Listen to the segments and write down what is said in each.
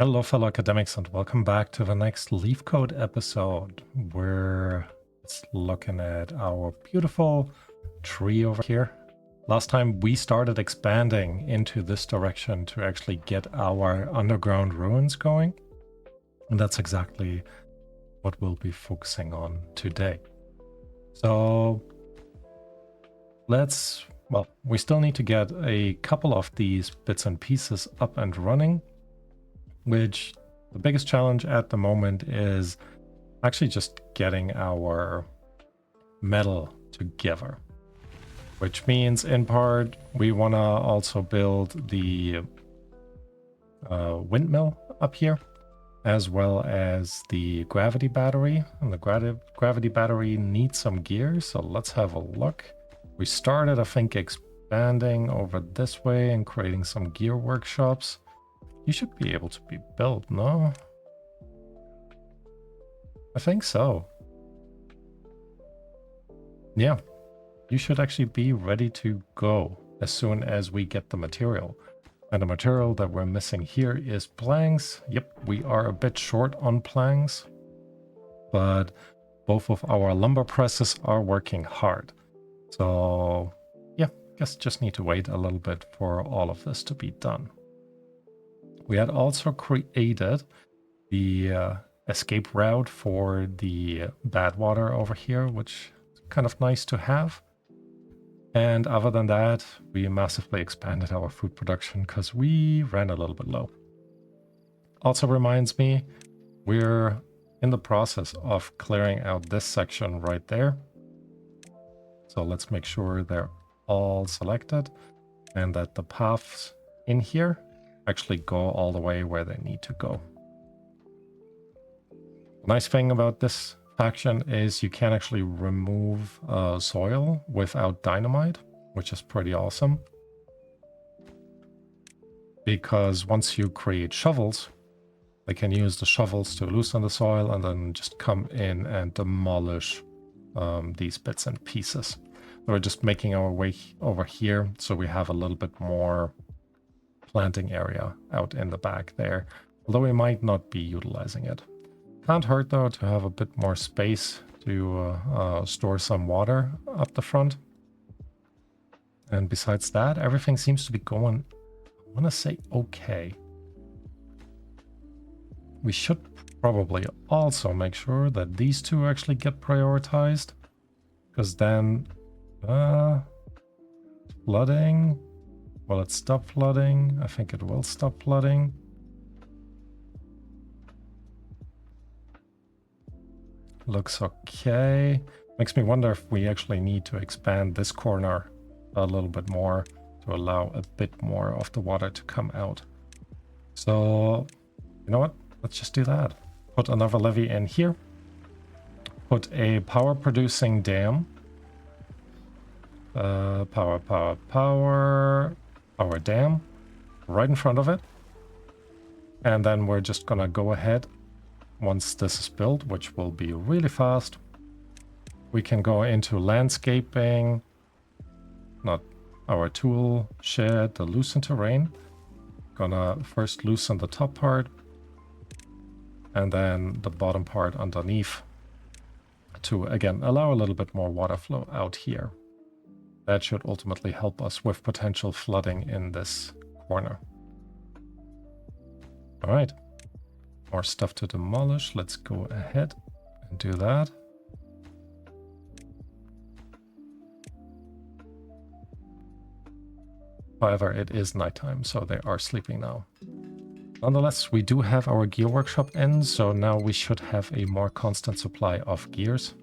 Hello, fellow academics, and welcome back to the next Leaf Code episode. We're looking at our beautiful tree over here. Last time we started expanding into this direction to actually get our underground ruins going. And that's exactly what we'll be focusing on today. So we still need to get a couple of these bits and pieces up and running. Which the biggest challenge at the moment is actually just getting our metal together. Which means in part we want to also build the windmill up here, as well as the gravity battery. And the gravity battery needs some gear, so let's have a look. We started, I think, expanding over this way and creating some gear workshops. You should be able to be built, no? I think so. Yeah, you should actually be ready to go as soon as we get the material. And the material that we're missing here is planks. Yep, we are a bit short on planks, but both of our lumber presses are working hard. So yeah, guess just need to wait a little bit for all of this to be done. We had also created the escape route for the bad water over here, which is kind of nice to have. And other than that, we massively expanded our food production because we ran a little bit low. Also reminds me, we're in the process of clearing out this section right there. So let's make sure they're all selected and that the paths in here actually go all the way where they need to go. The nice thing about this faction is you can actually remove soil without dynamite, which is pretty awesome. Because once you create shovels, they can use the shovels to loosen the soil and then just come in and demolish these bits and pieces. So we're just making our way over here so we have a little bit more planting area out in the back there, although we might not be utilizing it. Can't hurt though to have a bit more space to store some water up the front. And besides that, everything seems to be going, I want to say, okay. We should probably also make sure that these two actually get prioritized, because then flooding. Will it stop flooding? I think it will stop flooding. Looks okay. Makes me wonder if we actually need to expand this corner a little bit more to allow a bit more of the water to come out. So, you know what? Let's just do that. Put another levee in here. Put a power producing dam. Power dam right in front of it. And then we're just gonna go ahead once this is built, which will be really fast. We can go into landscaping, not our tool shed, the loosen terrain. Gonna first loosen the top part and then the bottom part underneath to again allow a little bit more water flow out here. That should ultimately help us with potential flooding in this corner. All right, more stuff to demolish. Let's go ahead and do that. However, it is nighttime, so they are sleeping now. Nonetheless, we do have our gear workshop in, so now we should have a more constant supply of gears,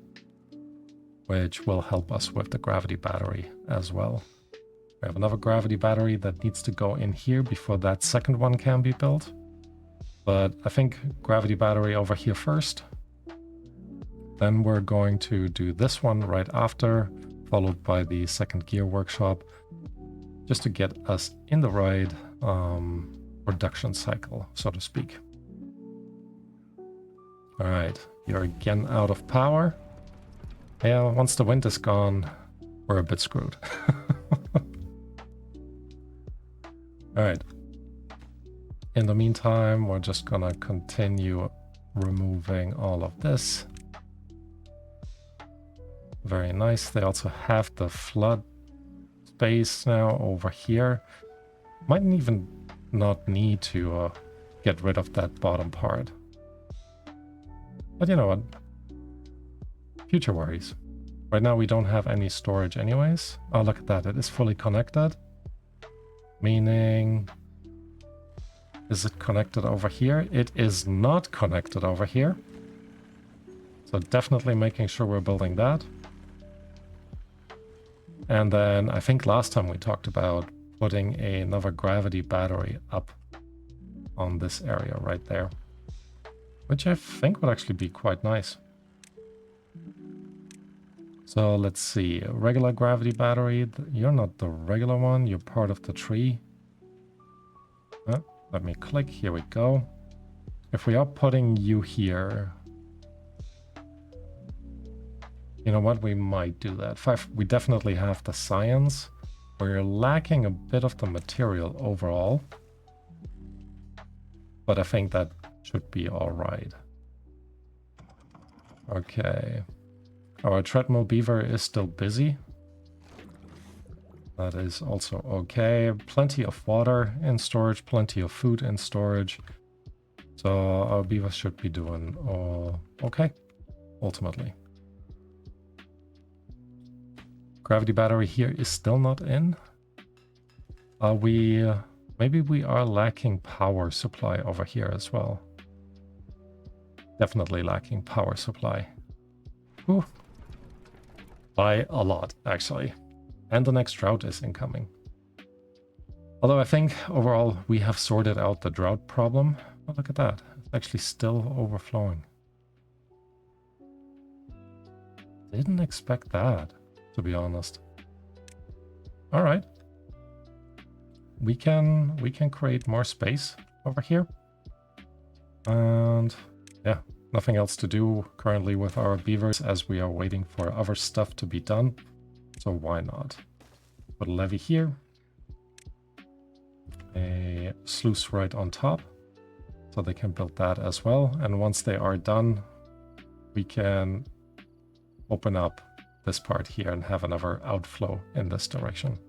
which will help us with the gravity battery as well. We have another gravity battery that needs to go in here before that second one can be built. But I think gravity battery over here first. Then we're going to do this one right after, followed by the second gear workshop, just to get us in the right production cycle, so to speak. All right, you're again out of power. Yeah, once the wind is gone, we're a bit screwed. All right. In the meantime, we're just gonna continue removing all of this. Very nice. They also have the flood space now over here. Might even not need to get rid of that bottom part. But you know what? Future worries. Right now we don't have any storage anyways. Oh, look at that. It is fully connected. Meaning... is it connected over here? It is not connected over here. So definitely making sure we're building that. And then I think last time we talked about putting another gravity battery up on this area right there. Which I think would actually be quite nice. So let's see, a regular gravity battery. You're not the regular one, you're part of the tree. Let me click, here we go. If we are putting you here, you know what, we might do that. We definitely have the science. We're lacking a bit of the material overall. But I think that should be alright. Okay. Our treadmill beaver is still busy. That is also okay. Plenty of water in storage, plenty of food in storage. So our beavers should be doing okay, ultimately. Gravity battery here is still not in. Are we... maybe we are lacking power supply over here as well. Definitely lacking power supply. Ooh. By a lot, actually. And the next drought is incoming. Although I think overall we have sorted out the drought problem. Oh, look at that. It's actually still overflowing. Didn't expect that, to be honest. All right. We can create more space over here. And yeah, nothing else to do currently with our beavers as we are waiting for other stuff to be done. So why not? Put a levee here. A sluice right on top. So they can build that as well. And once they are done, we can open up this part here and have another outflow in this direction.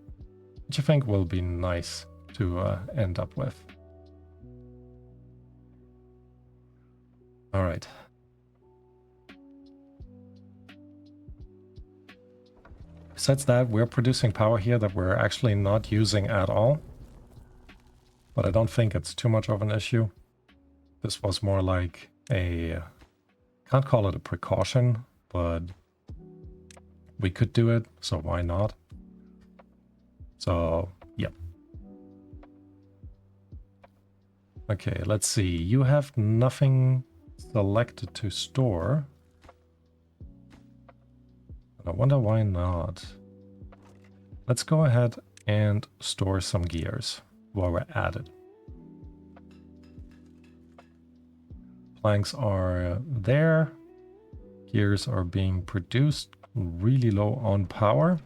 Which I think will be nice to end up with. All right. Besides that, we're producing power here that we're actually not using at all. But I don't think it's too much of an issue. This was more like a... can't call it a precaution, but we could do it, so why not? So, yep. Okay, let's see. You have nothing selected to store. I wonder why not. Let's go ahead and store some gears while we're at it. Planks are there. Gears are being produced. Really low on power.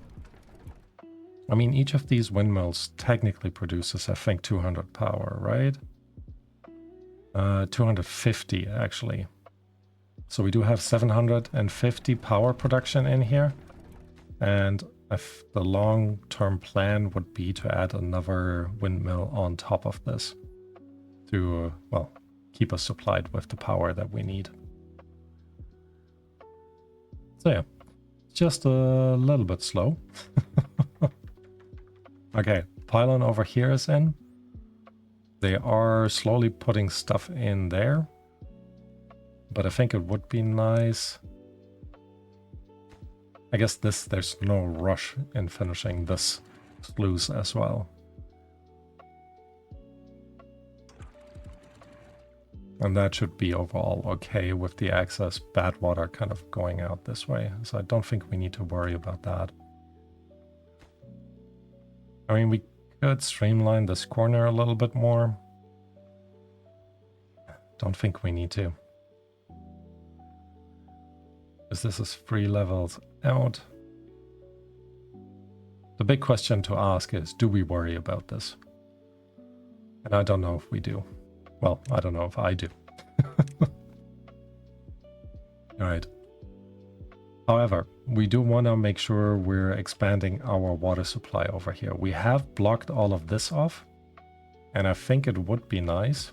I mean, each of these windmills technically produces, I think, 200 power, right? 250, actually. So we do have 750 power production in here. And if the long-term plan would be to add another windmill on top of this to, well, keep us supplied with the power that we need. So yeah, just a little bit slow. Okay, pylon over here is in. They are slowly putting stuff in there. But I think it would be nice. I guess there's no rush in finishing this sluice as well. And that should be overall okay with the excess bad water kind of going out this way. So I don't think we need to worry about that. I mean, we could streamline this corner a little bit more. Don't think we need to. Because this is 3 levels out. The big question to ask is, do we worry about this? And I don't know if we do. Well, I don't know if I do. Alright. However, we do want to make sure we're expanding our water supply over here. We have blocked all of this off, and I think it would be nice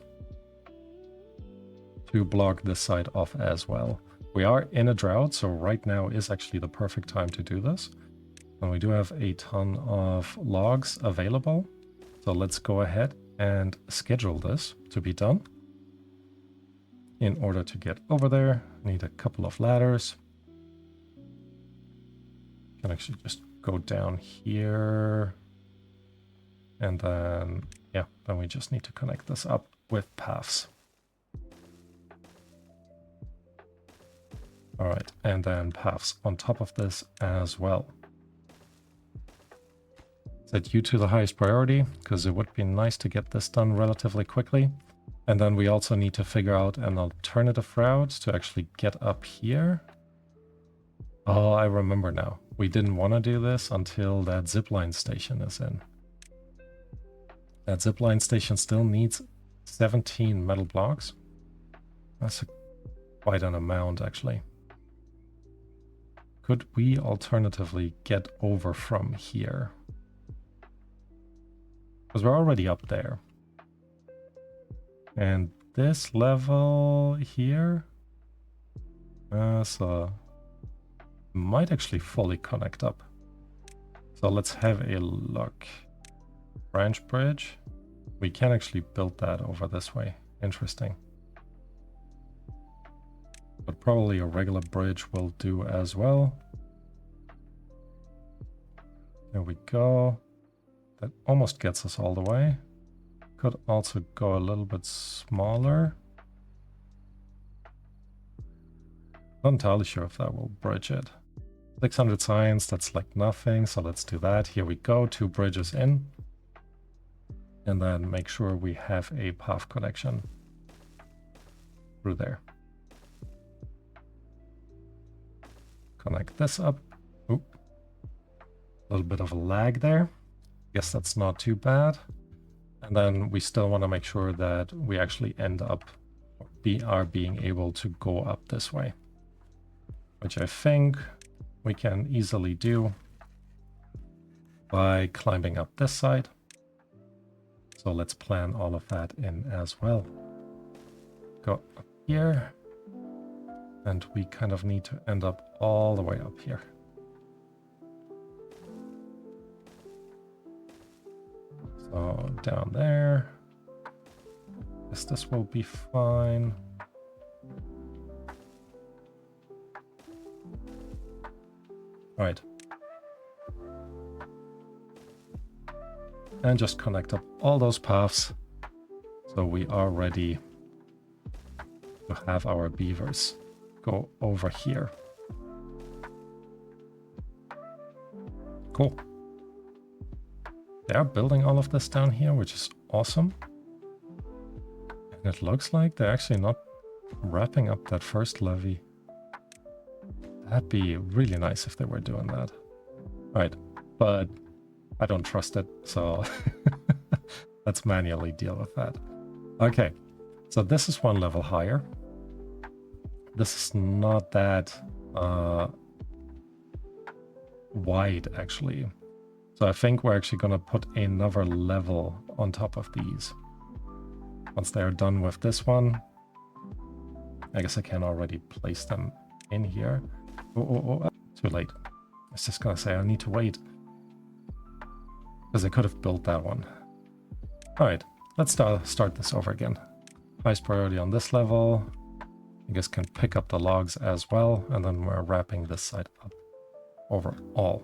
to block this side off as well. We are in a drought, so right now is actually the perfect time to do this. And we do have a ton of logs available. So let's go ahead and schedule this to be done. In order to get over there, need a couple of ladders. Can actually just go down here. And then, yeah, then we just need to connect this up with paths. All right, and then paths on top of this as well. Set you to the highest priority, because it would be nice to get this done relatively quickly. And then we also need to figure out an alternative route to actually get up here. Oh, I remember now. We didn't want to do this until that zipline station is in. That zipline station still needs 17 metal blocks. That's quite an amount, actually. Could we alternatively get over from here? Because we're already up there. And this level here, so might actually fully connect up. So let's have a look. Branch bridge. We can actually build that over this way. Interesting. But probably a regular bridge will do as well. There we go. That almost gets us all the way. Could also go a little bit smaller. Not entirely sure if that will bridge it. 600 science, that's like nothing, so let's do that. Here we go, 2 bridges in. And then make sure we have a path connection through there. Connect this up. Oop. A little bit of a lag there. Guess that's not too bad. And then we still want to make sure that we actually end up, are being able to go up this way. Which I think we can easily do by climbing up this side. So let's plan all of that in as well. Go up here. And we kind of need to end up all the way up here. So down there. Guess this will be fine. All right. And just connect up all those paths so we are ready to have our beavers go over here. Cool. They are building all of this down here, which is awesome. And it looks like they're actually not wrapping up that first levee. That'd be really nice if they were doing that. Right, but I don't trust it, so let's manually deal with that. Okay, so this is one level higher. This is not that wide, actually. So I think we're actually going to put another level on top of these. Once they are done with this one, I guess I can already place them in here. Oh, too late. I was just going to say I need to wait. Because I could have built that one. Alright, let's start this over again. Highest priority on this level. I guess can pick up the logs as well. And then we're wrapping this side up overall.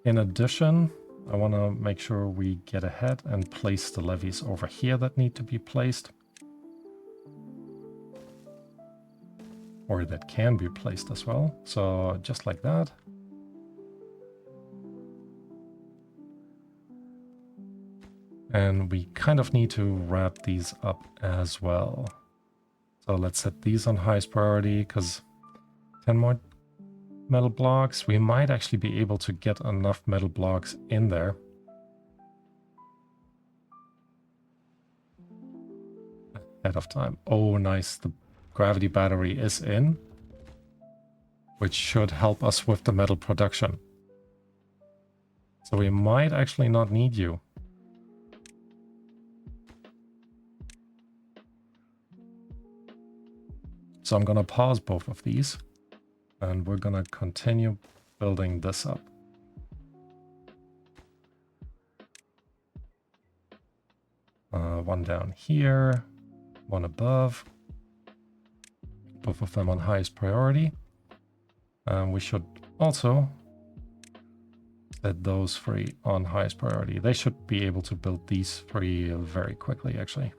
In addition, I want to make sure we get ahead and place the levees over here that need to be placed. Or that can be placed as well. So just like that. And we kind of need to wrap these up as well. So let's set these on highest priority because 10 more metal blocks. We might actually be able to get enough metal blocks in there. ahead of time. Oh, nice. The gravity battery is in, which should help us with the metal production. So we might actually not need you. So I'm gonna pause both of these, and we're gonna continue building this up. One down here, one above. Both of them on highest priority. We should also set those three on highest priority. They should be able to build these three very quickly, actually.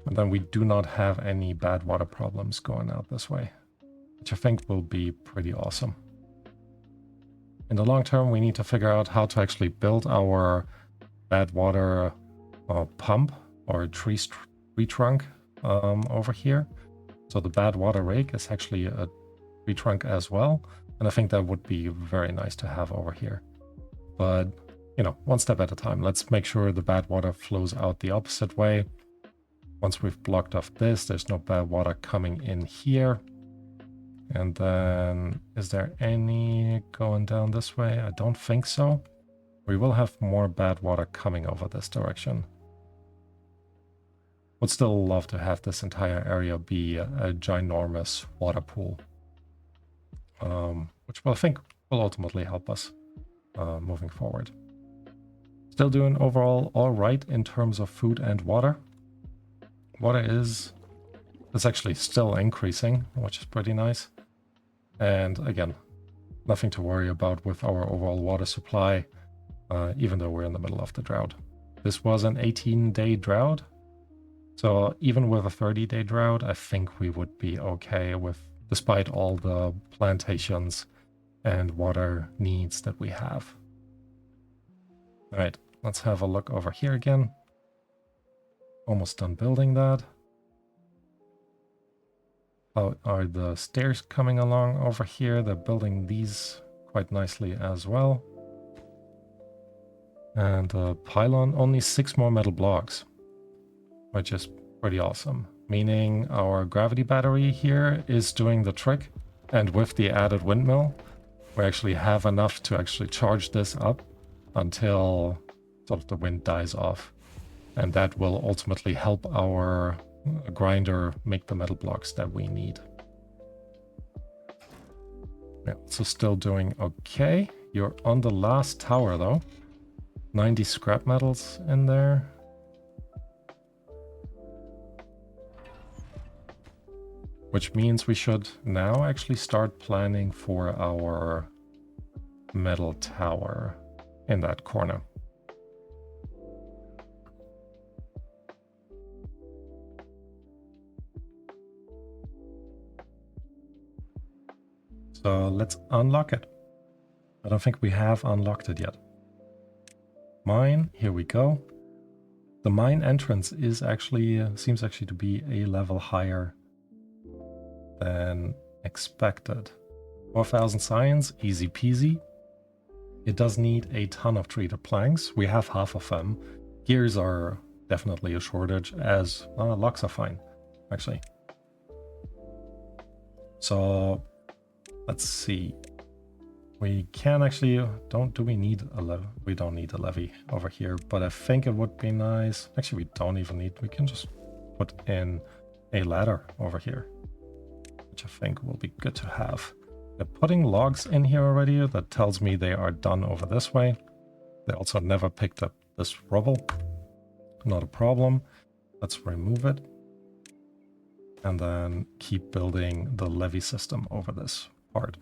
And then we do not have any bad water problems going out this way, which I think will be pretty awesome. In the long term, we need to figure out how to actually build our bad water pump or tree trunk over here. So the bad water rake is actually a tree trunk as well. And I think that would be very nice to have over here. But, you know, one step at a time. Let's make sure the bad water flows out the opposite way. Once we've blocked off this, there's no bad water coming in here. And then, is there any going down this way? I don't think so. We will have more bad water coming over this direction. Would still love to have this entire area be a ginormous water pool. Which I think will ultimately help us moving forward. Still doing overall all right in terms of food and water. Water is actually still increasing, which is pretty nice. And again, nothing to worry about with our overall water supply, even though we're in the middle of the drought. This was an 18-day drought. So even with a 30-day drought, I think we would be okay with, despite all the plantations and water needs that we have. All right, let's have a look over here again. Almost done building that. How are the stairs coming along over here? They're building these quite nicely as well. And the pylon, only 6 more metal blocks, which is pretty awesome. Meaning our gravity battery here is doing the trick. And with the added windmill, we actually have enough to actually charge this up until sort of the wind dies off. And that will ultimately help our grinder make the metal blocks that we need. Yeah, so still doing okay. You're on the last tower though. 90 scrap metals in there. Which means we should now actually start planning for our metal tower in that corner. So let's unlock it. I don't think we have unlocked it yet. Mine, here we go. The mine entrance is actually, seems actually to be a level higher than expected. 4,000 science, easy peasy. It does need a ton of treated planks. We have half of them. Gears are definitely a shortage, as locks are fine, actually. So let's see. We can actually, do we need a levy? We don't need a levy over here, but I think it would be nice. Actually, we don't even need, we can just put in a ladder over here, which I think will be good to have. They're putting logs in here already. That tells me they are done over this way. They also never picked up this rubble. Not a problem. Let's remove it. And then keep building the levee system over this part.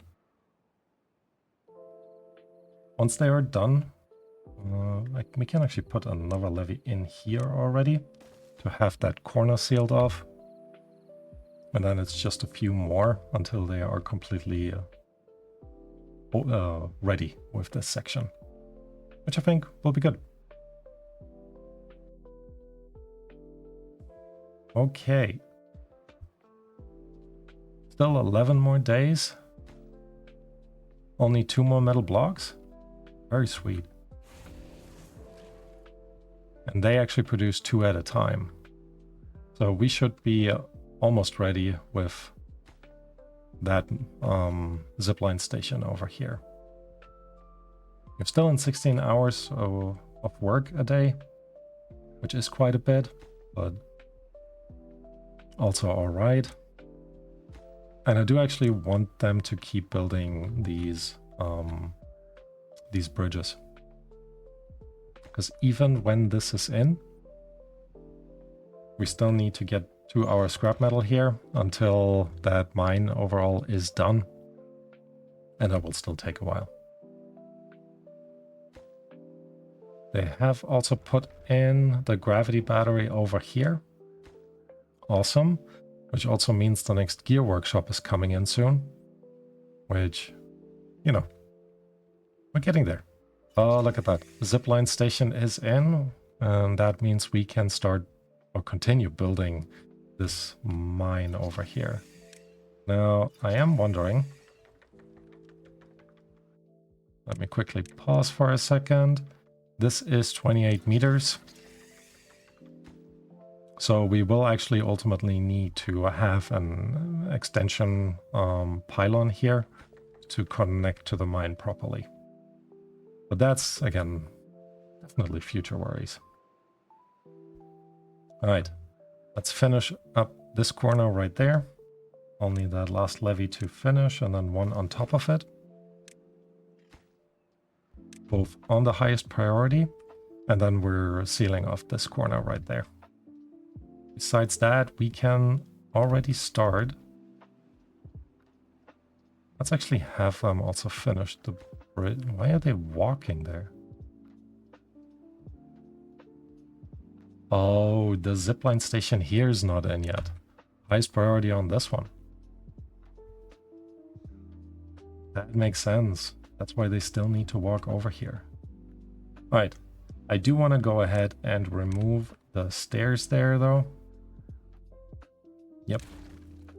Once they are done, we can actually put another levee in here already to have that corner sealed off. And then it's just a few more until they are completely ready with this section, which I think will be good. Okay. Still 11 more days. Only 2 more metal blocks. Very sweet. And they actually produce 2 at a time. So we should be almost ready with that zipline station over here. We're still in 16 hours of work a day, which is quite a bit, but also all right. And I do actually want them to keep building these bridges, because even when this is in, we still need to get to our scrap metal here until that mine overall is done, and that will still take a while. They have also put in the gravity battery over here. Awesome. Which also means the next gear workshop is coming in soon. Which, you know, we're getting there. Oh, look at that. Zipline station is in. And that means we can start or continue building this mine over here. Now, I am wondering. Let me quickly pause for a second. This is 28 meters. So we will actually ultimately need to have an extension pylon here to connect to the mine properly. But that's, again, definitely future worries. All right, let's finish up this corner right there. I'll need that last levee to finish and then one on top of it. Both on the highest priority, and then we're sealing off this corner right there. Besides that, we can already start. Let's actually have them also finish the bridge. Why are they walking there? Oh, the zipline station here is not in yet. Highest priority on this one. That makes sense. That's why they still need to walk over here. All right. I do want to go ahead and remove the stairs there, though. Yep.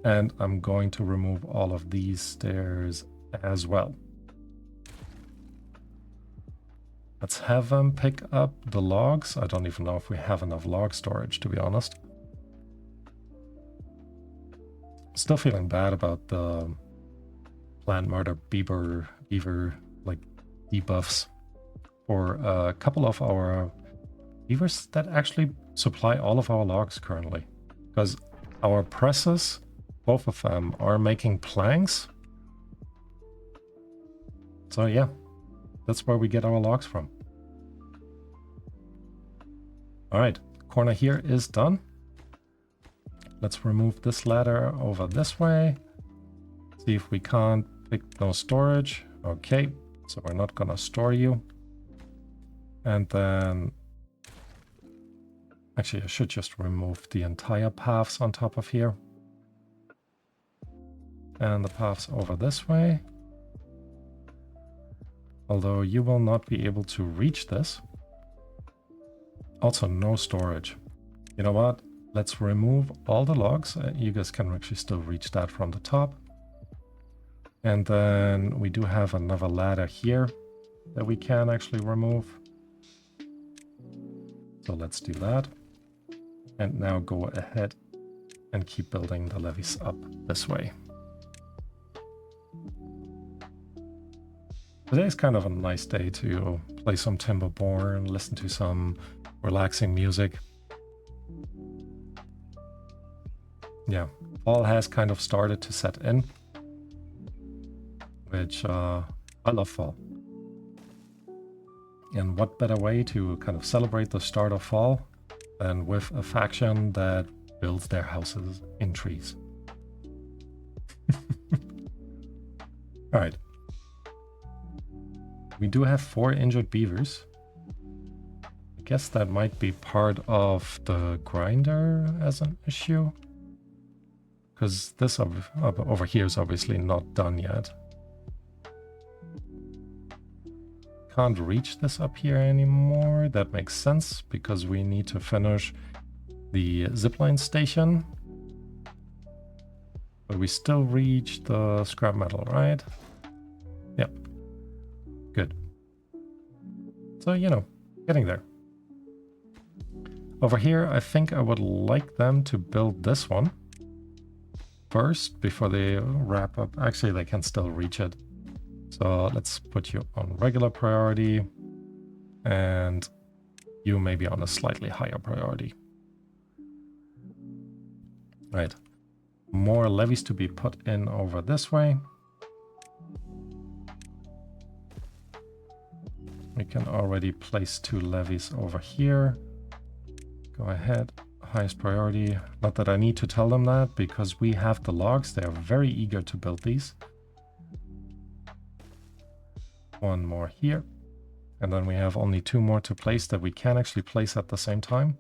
And I'm going to remove all of these stairs as well. Let's have them pick up the logs. I don't even know if we have enough log storage, to be honest. Still feeling bad about the plant murder beaver like debuffs for a couple of our beavers that actually supply all of our logs currently. Because our presses, both of them, are making planks. So yeah, that's where we get our logs from. All right, corner here is done. Let's remove this ladder over this way. See if we can't pick no storage. Okay, so we're not gonna store you. And then, actually I should just remove the entire paths on top of here. And the paths over this way. Although you will not be able to reach this. Also no storage. You know what? Let's remove all the logs. You guys can actually still reach that from the top. And then we do have another ladder here that we can actually remove. So let's do that. And now go ahead and keep building the levees up this way. Today's kind of a nice day to play some Timberborn, listen to some relaxing music. Yeah, fall has kind of started to set in, which I love fall. And what better way to kind of celebrate the start of fall than with a faction that builds their houses in trees. All right. We do have 4 injured beavers. I guess that might be part of the grinder as an issue. Because this over here is obviously not done yet. Can't reach this up here anymore. That makes sense because we need to finish the zipline station. But we still reach the scrap metal, right? Yep. Good. So, you know, getting there. Over here, I think I would like them to build this one first before they wrap up. Actually, they can still reach it. So let's put you on regular priority and you maybe on a slightly higher priority. Right. More levees to be put in over this way. We can already place 2 levees over here. Go ahead, highest priority. Not that I need to tell them that because we have the logs. They are very eager to build these. 1 more here. And then we have only 2 more to place that we can actually place at the same time.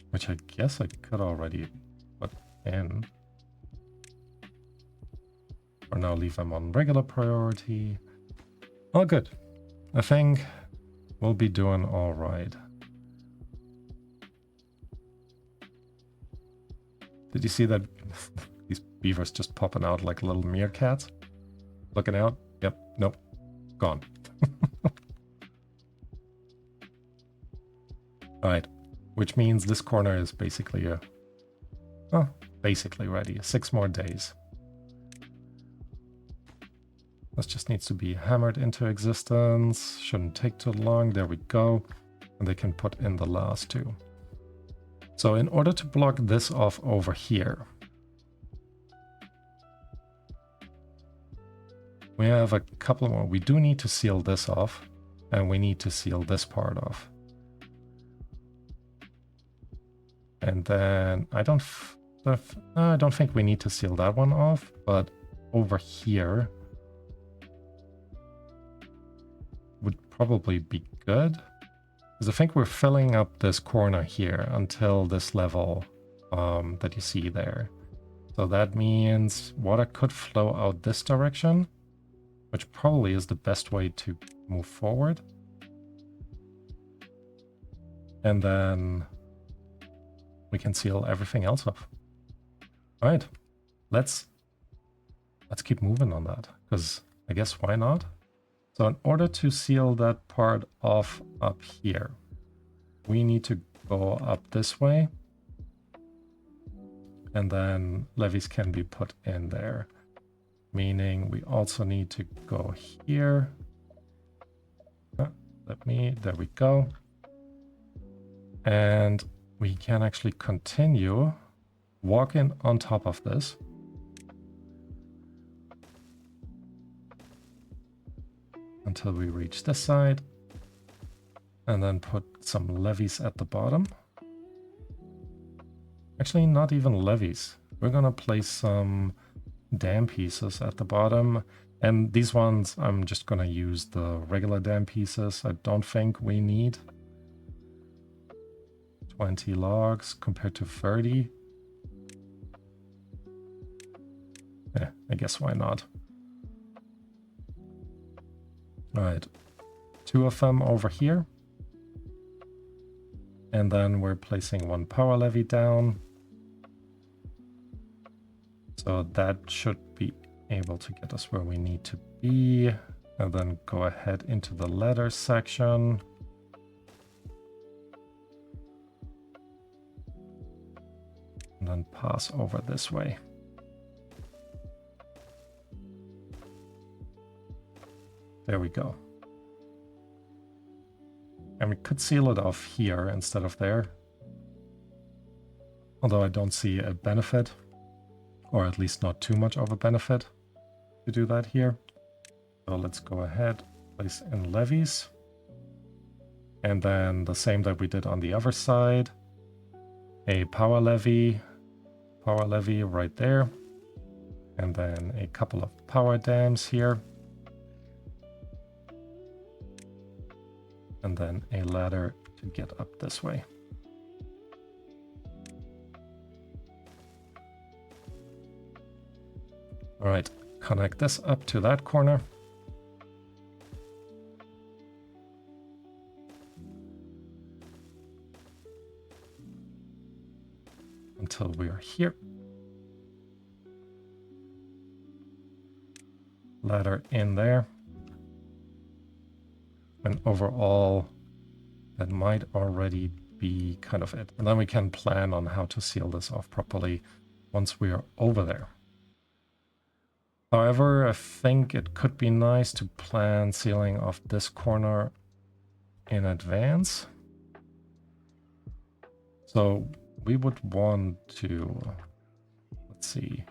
Which I guess I could already put in. For now, leave them on regular priority. Oh, good. I think we'll be doing all right. Did you see that? These beavers just popping out like little meerkats? Looking out? Yep. Nope. Gone. Alright. Which means this corner is basically basically ready. 6 more days. This just needs to be hammered into existence. Shouldn't take too long. There we go. And they can put in the last 2. So in order to block this off over here, we have a couple more. We do need to seal this off, and we need to seal this part off. And then I don't think we need to seal that one off, but over here would probably be good. Because I think we're filling up this corner here until this level that you see there. So that means water could flow out this direction, which probably is the best way to move forward. And then we can seal everything else off. All right, let's keep moving on that, because I guess why not? So in order to seal that part off up here, we need to go up this way. And then levees can be put in there. Meaning we also need to go here. There we go. And we can actually continue walking on top of this. Until we reach this side. And then put some levees at the bottom. Actually, not even levees. We're gonna place some dam pieces at the bottom. And these ones, I'm just gonna use the regular dam pieces. I don't think we need 20 logs compared to 30. Yeah, I guess why not? All right, 2 of them over here. And then we're placing 1 power levee down. So that should be able to get us where we need to be. And then go ahead into the ladder section. And then pass over this way. There we go. And we could seal it off here instead of there. Although I don't see a benefit, or at least not too much of a benefit to do that here. So let's go ahead, place in levees. And then the same that we did on the other side. A power levee right there. And then a couple of power dams here. And then a ladder to get up this way. All right, connect this up to that corner. Until we are here. Ladder in there. And overall, that might already be kind of it. And then we can plan on how to seal this off properly once we are over there. However, I think it could be nice to plan sealing off this corner in advance. So we would want to, let's see,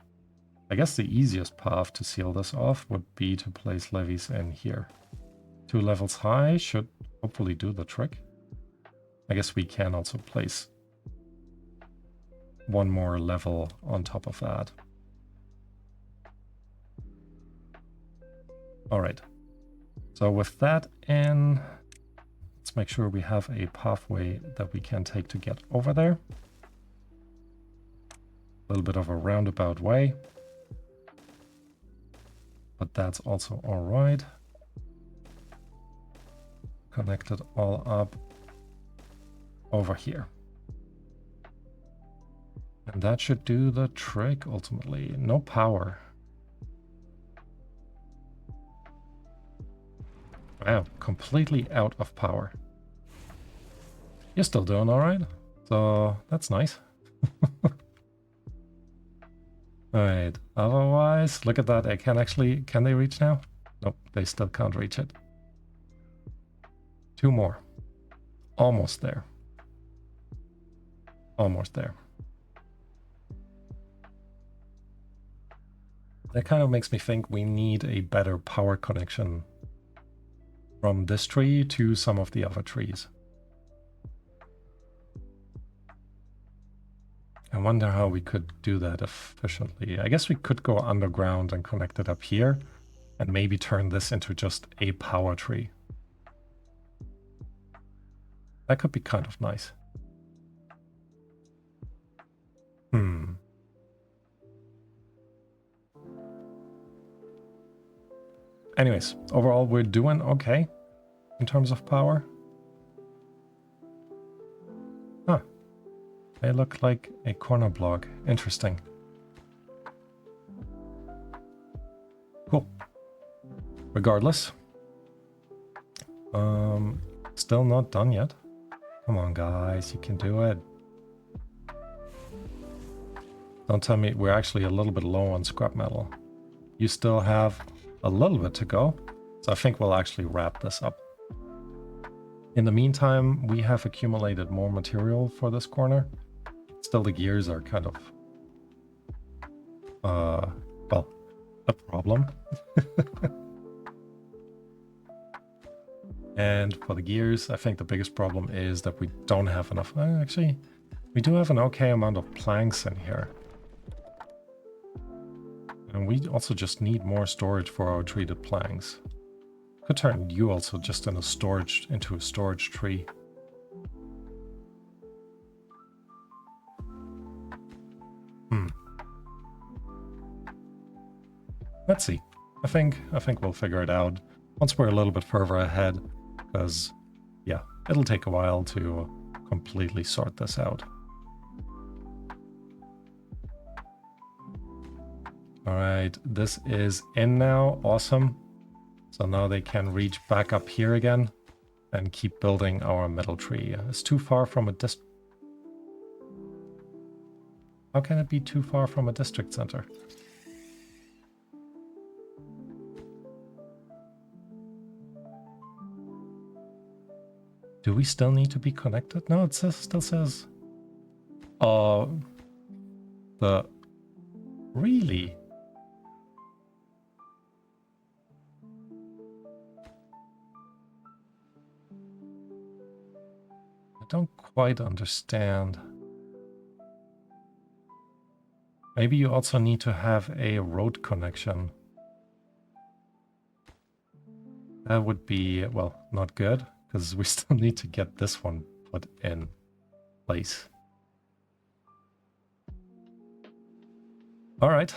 I guess the easiest path to seal this off would be to place levees in here. 2 levels high should hopefully do the trick. I guess we can also place one more level on top of that. All right. So with that in, let's make sure we have a pathway that we can take to get over there. A little bit of a roundabout way. But that's also all right. Connect it all up over here. And that should do the trick ultimately. No power. Wow, completely out of power. You're still doing all right. So that's nice. All right, otherwise, look at that. I can actually, can they reach now? Nope, they still can't reach it. 2 more. Almost there. Almost there. That kind of makes me think we need a better power connection from this tree to some of the other trees. I wonder how we could do that efficiently. I guess we could go underground and connect it up here and maybe turn this into just a power tree. That could be kind of nice. Anyways, overall we're doing okay in terms of power. Huh. They look like a corner block. Interesting. Cool. Regardless. Still not done yet. Come on, guys. You can do it. Don't tell me we're actually a little bit low on scrap metal. You still have a little bit to go. So I think we'll actually wrap this up. In the meantime, we have accumulated more material for this corner. Still, the gears are kind of, well, a problem. And for the gears, I think the biggest problem is that we don't have enough. Actually, we do have an okay amount of planks in here. And we also just need more storage for our treated planks. Could turn you also just into a storage tree. Let's see. I think we'll figure it out once we're a little bit further ahead, because yeah, it'll take a while to completely sort this out. All right, this is in now. Awesome. So now they can reach back up here again and keep building our metal tree. It's too far from a district. How can it be too far from a district center? Do we still need to be connected? No, it still says... Really? I don't quite understand. Maybe you also need to have a road connection. That would be, well, not good, because we still need to get this one put in place. All right.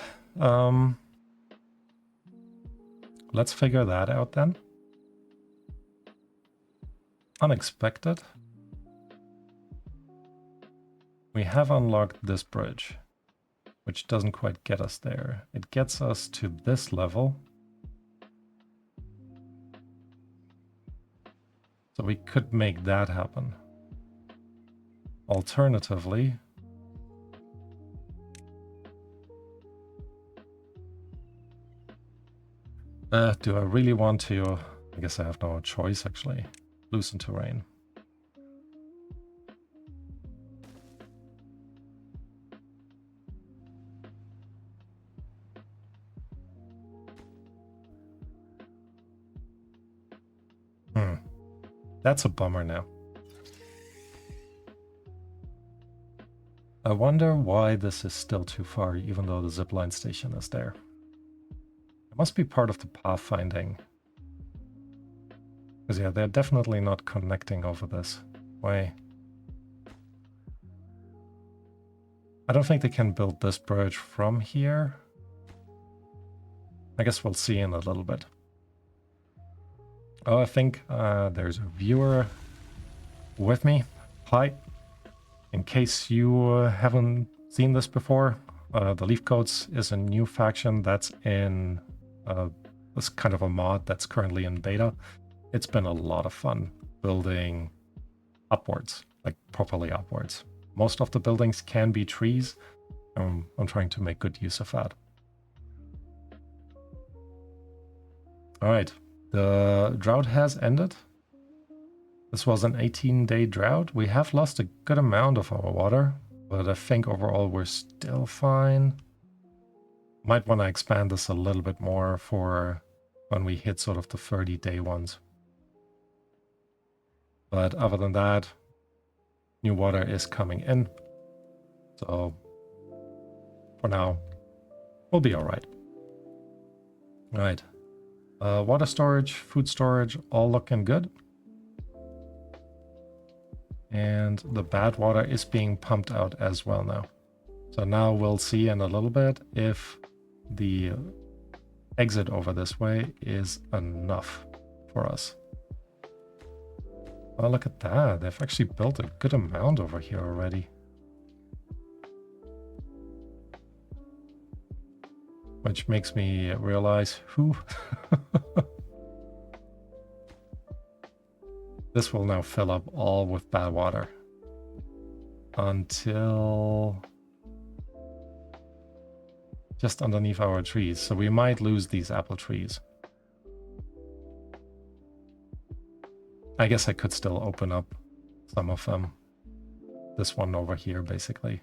Let's figure that out then. Unexpected. We have unlocked this bridge, which doesn't quite get us there. It gets us to this level. So we could make that happen. Alternatively, do I really want to? I guess I have no choice actually. Loosen terrain. That's a bummer now. I wonder why this is still too far, even though the zipline station is there. It must be part of the pathfinding. Because yeah, they're definitely not connecting over this way. I don't think they can build this bridge from here. I guess we'll see in a little bit. Oh, I think there's a viewer with me. Hi. In case you haven't seen this before, the Leaf Coats is a new faction that's in this kind of a mod that's currently in beta. It's been a lot of fun building upwards, like properly upwards. Most of the buildings can be trees. I'm trying to make good use of that. All right, the drought has ended. This was an 18-day drought. We have lost a good amount of our water, but I think overall we're still fine. Might want to expand this a little bit more for when we hit sort of the 30-day ones. But other than that, new water is coming in. So for now, we'll be all right. All right. Water storage, food storage, all looking good. And the bad water is being pumped out as well now. So now we'll see in a little bit if the exit over this way is enough for us. Oh, look at that. They've actually built a good amount over here already. Which makes me realize who... This will now fill up all with bad water. Until... just underneath our trees. So we might lose these apple trees. I guess I could still open up some of them. This one over here, basically.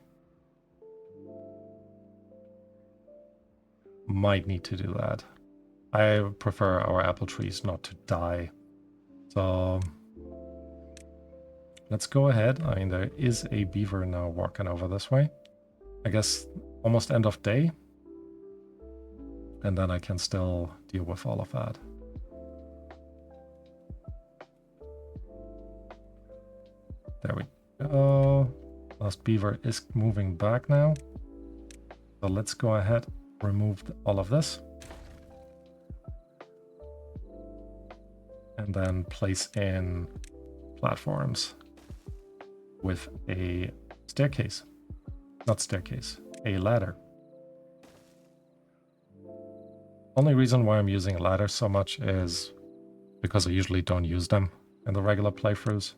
Might need to do that. I prefer our apple trees not to die. So let's go ahead. I mean, there is a beaver now walking over this way. I guess almost end of day. And then I can still deal with all of that. There we go. Last beaver is moving back now. So let's go ahead, remove all of this. And then place in platforms with a staircase. Not staircase, a ladder. Only reason why I'm using ladders so much is because I usually don't use them in the regular playthroughs.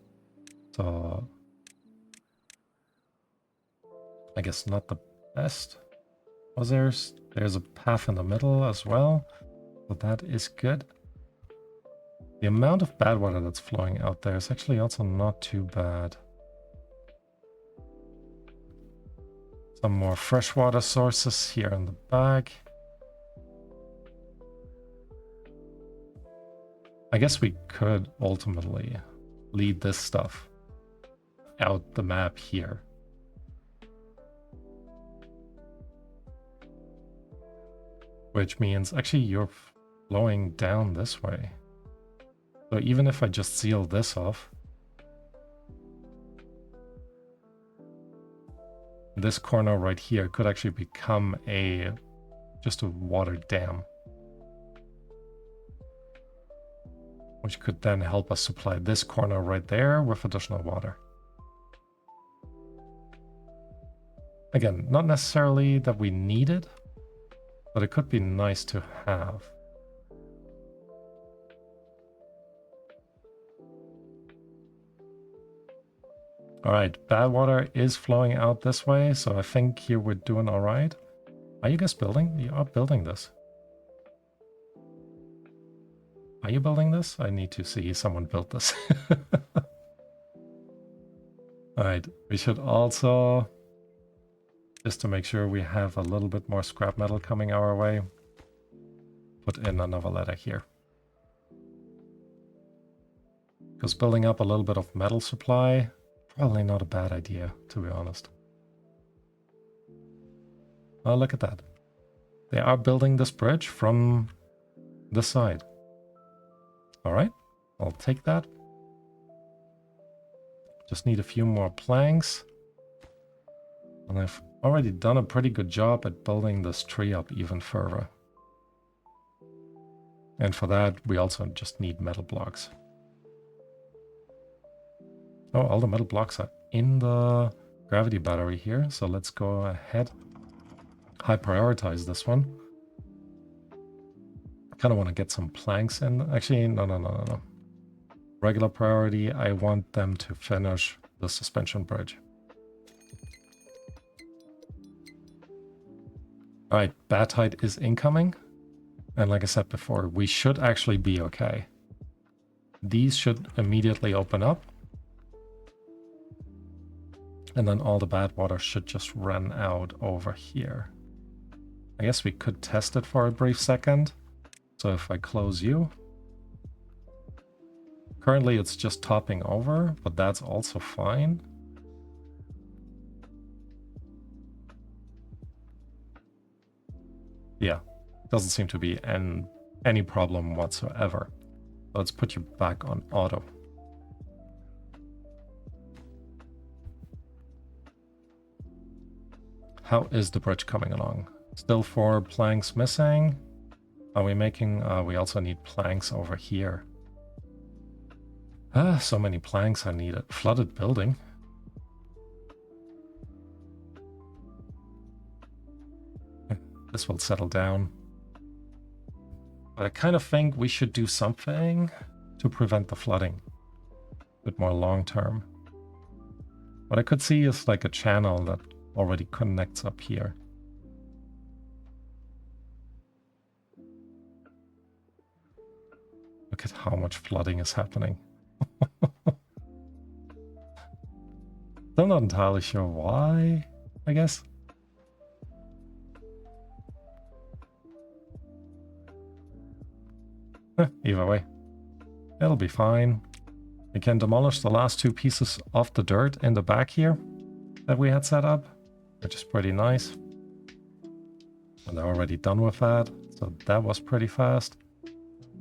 So I guess not the best. Oh, there's a path in the middle as well. So that is good. The amount of bad water that's flowing out there is actually also not too bad. Some more freshwater sources here in the back. I guess we could ultimately lead this stuff out the map here. Which means actually you're flowing down this way. So even if I just seal this off, this corner right here could actually become just a water dam. Which could then help us supply this corner right there with additional water. Again, not necessarily that we need it, but it could be nice to have. Alright, bad water is flowing out this way, so I think here we're doing alright. Are you guys building? You are building this. Are you building this? I need to see someone build this. Alright, we should also, just to make sure we have a little bit more scrap metal coming our way, put in another ladder here. Because building up a little bit of metal supply, probably not a bad idea, to be honest. Oh, look at that. They are building this bridge from this side. Alright, I'll take that. Just need a few more planks. And I've already done a pretty good job at building this tree up even further. And for that, we also just need metal blocks. Oh, all the metal blocks are in the gravity battery here, so let's go ahead. High prioritize this one. I kind of want to get some planks in. Actually, no. Regular priority, I want them to finish the suspension bridge. Alright, Batite is incoming. And like I said before, we should actually be okay. These should immediately open up. And then all the bad water should just run out over here. I guess we could test it for a brief second. So if I close you. Currently it's just topping over, but that's also fine. Yeah, doesn't seem to be any problem whatsoever. Let's put you back on auto. How is the bridge coming along? Still 4 planks missing. Are we making... we also need planks over here. So many planks I need. Flooded building. This will settle down. But I kind of think we should do something to prevent the flooding. A bit more long term. What I could see is like a channel that already connects up here. Look at how much flooding is happening. I'm not entirely sure why, I guess. Either way, it'll be fine. We can demolish the last 2 pieces of the dirt in the back here that we had set up, which is pretty nice. And they're already done with that, so that was pretty fast.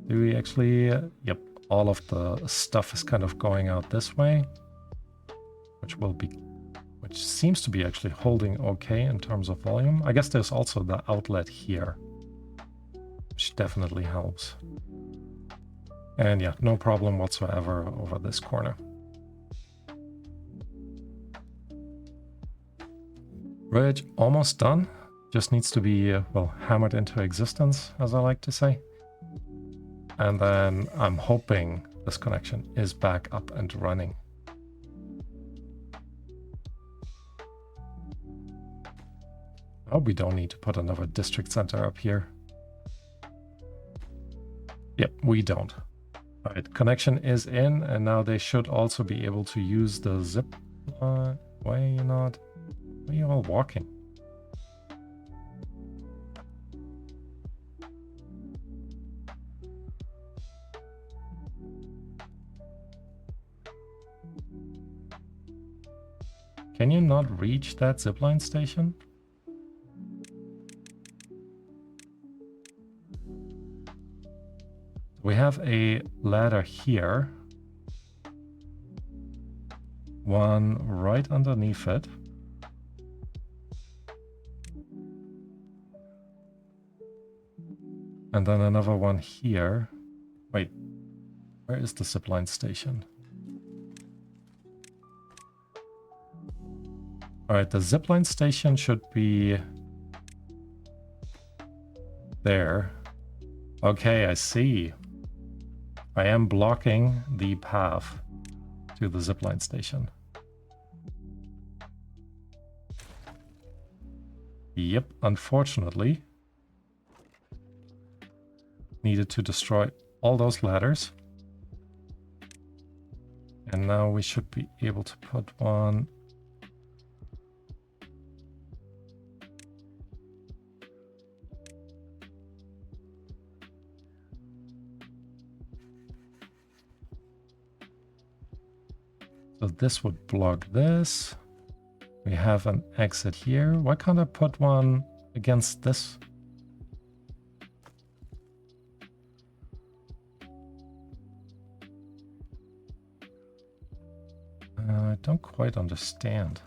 Do we actually... yep, all of the stuff is kind of going out this way, which seems to be actually holding okay in terms of volume. I guess there's also the outlet here, which definitely helps. And yeah, no problem whatsoever over this corner. Bridge almost done. Just needs to be, well, hammered into existence, as I like to say. And then I'm hoping this connection is back up and running. Oh, we don't need to put another district center up here. Yep, we don't. All right, connection is in, and now they should also be able to use the zip. Why are you not? Why are you all walking? Can you not reach that zipline station? We have a ladder here. One right underneath it. And then another one here. Wait, where is the zipline station? Alright, the zipline station should be there. Okay, I see. I am blocking the path to the zipline station. Yep, unfortunately. Needed to destroy all those ladders. And now we should be able to put one. So this would block this. We have an exit here. Why can't I put one against this? I don't quite understand.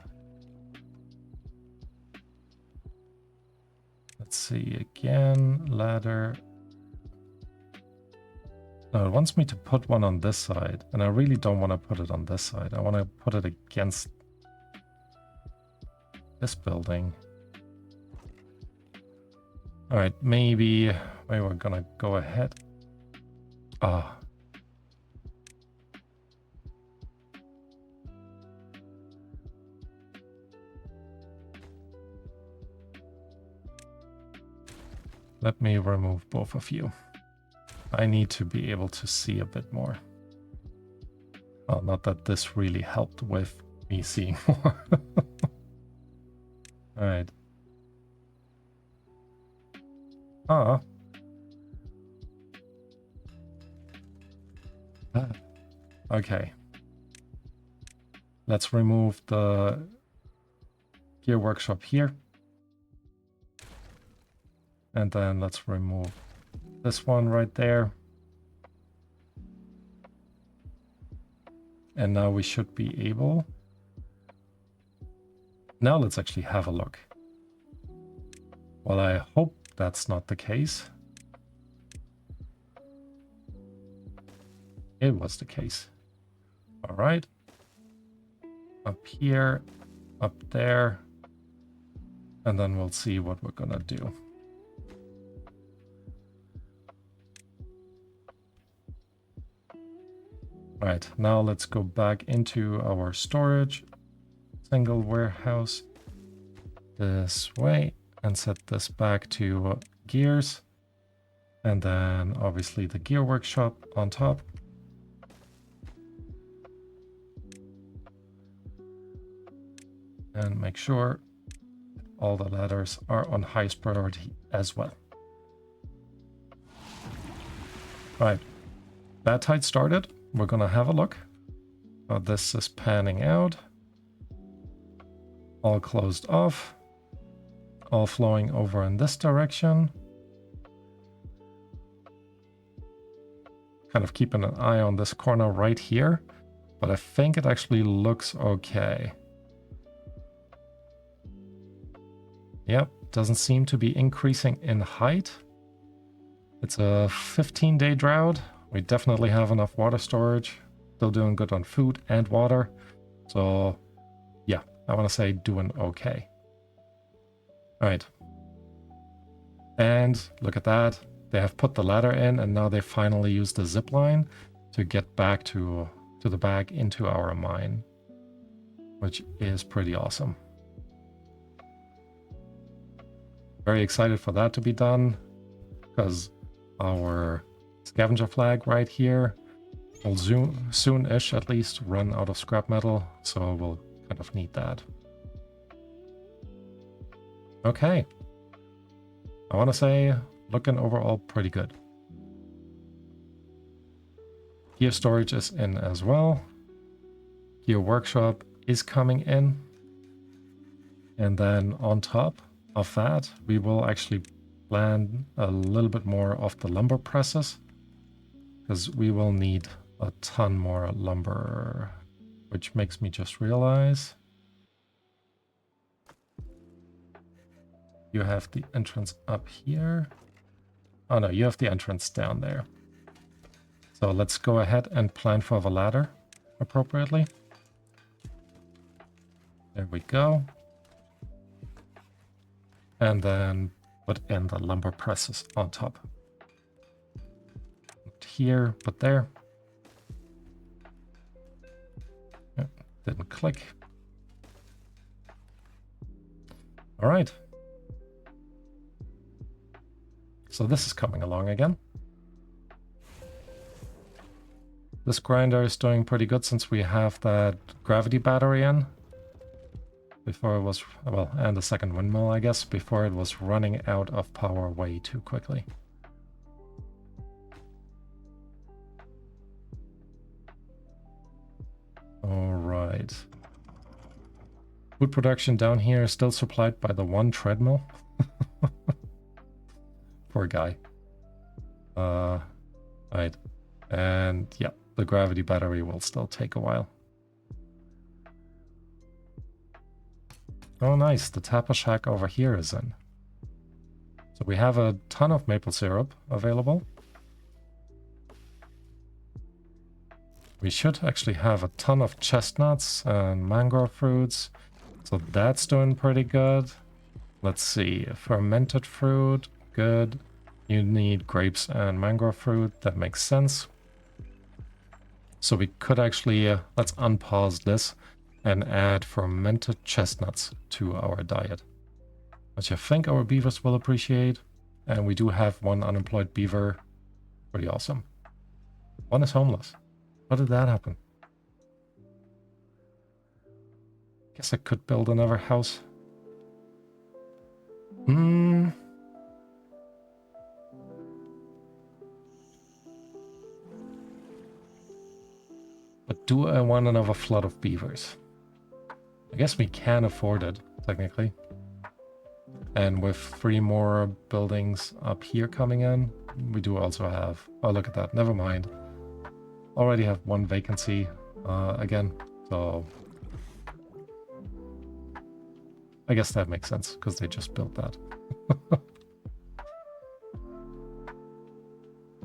Let's see again. Ladder. No, it wants me to put one on this side, and I really don't want to put it on this side. I want to put it against this building. All right, maybe we're gonna go ahead. Ah. Let me remove both of you. I need to be able to see a bit more. Well, not that this really helped with me seeing more. All right. Ah. Okay. Let's remove the gear workshop here. And then let's remove this one right there. And now we should be able. Now let's actually have a look. Well, I hope that's not the case. It was the case. All right. Up here, up there. And then we'll see what we're gonna do. Right, now let's go back into our storage, single warehouse this way, and set this back to gears. And then obviously the gear workshop on top. And make sure all the ladders are on highest priority as well. Right, bad tide started. We're gonna have a look how this is panning out. All closed off. All flowing over in this direction. Kind of keeping an eye on this corner right here, but I think it actually looks okay. Yep, doesn't seem to be increasing in height. It's a 15-day drought. We definitely have enough water storage. Still doing good on food and water. So yeah, I want to say doing okay. All right. And look at that. They have put the ladder in, and now they finally use the zip line to get back to the back into our mine, which is pretty awesome. Very excited for that to be done, because our scavenger flag right here will soon-ish at least run out of scrap metal, so we'll kind of need that. Okay. I want to say looking overall pretty good. Gear storage is in as well. Gear workshop is coming in. And then on top of that, we will actually plan a little bit more of the lumber presses, because we will need a ton more lumber, which makes me just realize you have the entrance up here. Oh no, you have the entrance down there. So let's go ahead and plan for the ladder appropriately. There we go. And then put in the lumber presses on top. Not here, but there. Yep, didn't click. All right. so this is coming along again. This grinder is doing pretty good since we have that gravity battery in. Before it was, well, and the second windmill, I guess, before it was running out of power way too quickly. Alright. Food production down here is still supplied by the one treadmill. Poor guy. Right. And yeah, the gravity battery will still take a while. Oh nice, the Tapa Shack over here is in. So we have a ton of maple syrup available. We should actually have a ton of chestnuts and mangrove fruits. So that's doing pretty good. Let's see, fermented fruit, good. You need grapes and mangrove fruit, that makes sense. So we could actually, let's unpause this and add fermented chestnuts to our diet, which I think our beavers will appreciate. And we do have one unemployed beaver. Pretty awesome. One is homeless. How did that happen? Guess I could build another house. But do I want another flood of beavers? I guess we can afford it, technically. And with 3 more buildings up here coming in, we do also have... Oh, look at that. Never mind. Already have 1 vacancy again, so... I guess that makes sense, because they just built that.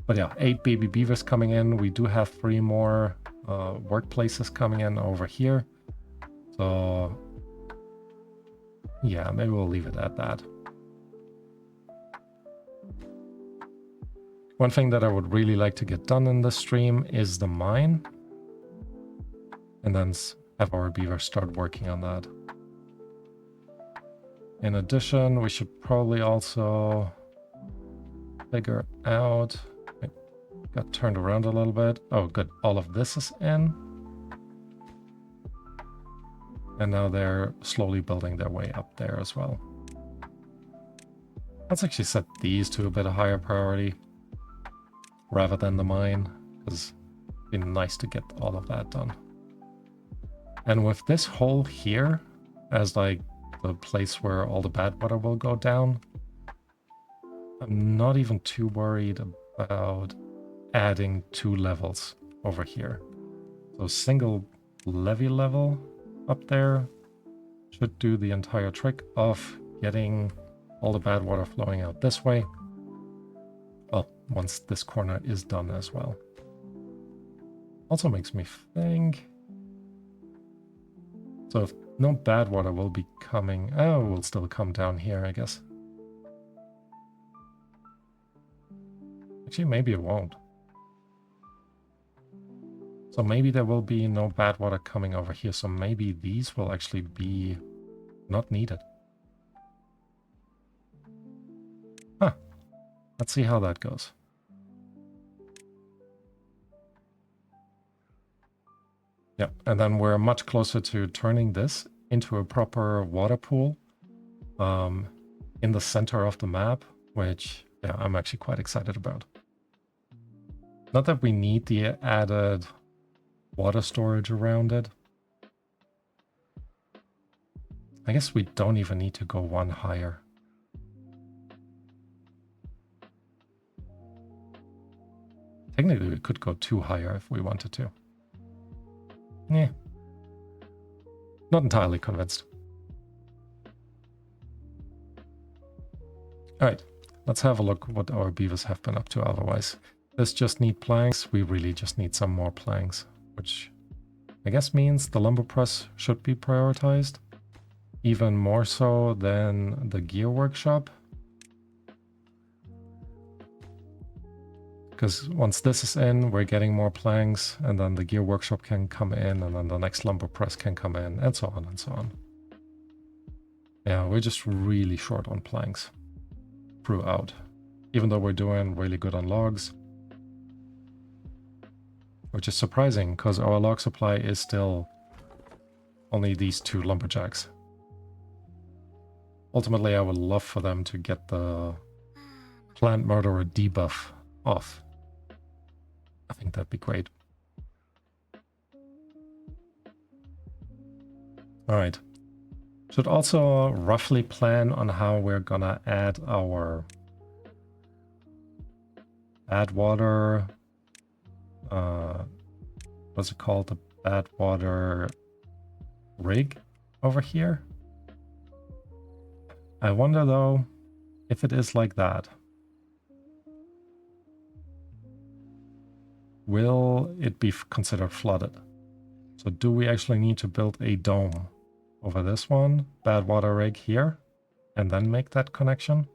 But yeah, 8 baby beavers coming in. We do have 3 more workplaces coming in over here. So... yeah, maybe we'll leave it at that. One thing that I would really like to get done in this stream is the mine. And then have our beavers start working on that. In addition, we should probably also figure out... It got turned around a little bit. Oh, good. All of this is in. And now they're slowly building their way up there as well. Let's actually set these to a bit of higher priority rather than the mine, because it'd be nice to get all of that done. And with this hole here as like the place where all the bad water will go down, I'm not even too worried about adding 2 levels over here. So single levee level up there should do the entire trick of getting all the bad water flowing out this way. Well, once this corner is done as well. Also makes me think... So if no bad water will be coming... Oh, will still come down here, I guess. Actually, maybe it won't. So maybe there will be no bad water coming over here. So maybe these will actually be not needed. Huh. Let's see how that goes. Yeah, and then we're much closer to turning this into a proper water pool in the center of the map, which yeah, I'm actually quite excited about. Not that we need the added water storage around it. I guess we don't even need to go 1 higher. Technically, we could go 2 higher if we wanted to. Yeah. Not entirely convinced. Alright, let's have a look what our beavers have been up to otherwise. This just need planks. We really just need some more planks, which I guess means the lumber press should be prioritized. Even more so than the gear workshop. Because once this is in, we're getting more planks, and then the gear workshop can come in, and then the next lumber press can come in, and so on and so on. Yeah, we're just really short on planks throughout. even though we're doing really good on logs. Which is surprising, because our log supply is still only these 2 lumberjacks. Ultimately, I would love for them to get the plant murderer debuff off. I think that'd be great. Alright. Should also roughly plan on how we're gonna add our bad water, what's it called? The bad water rig over here. I wonder though if it is like that. Will it be considered flooded? So do we actually need to build a dome over this one, bad water rig here, and then make that connection?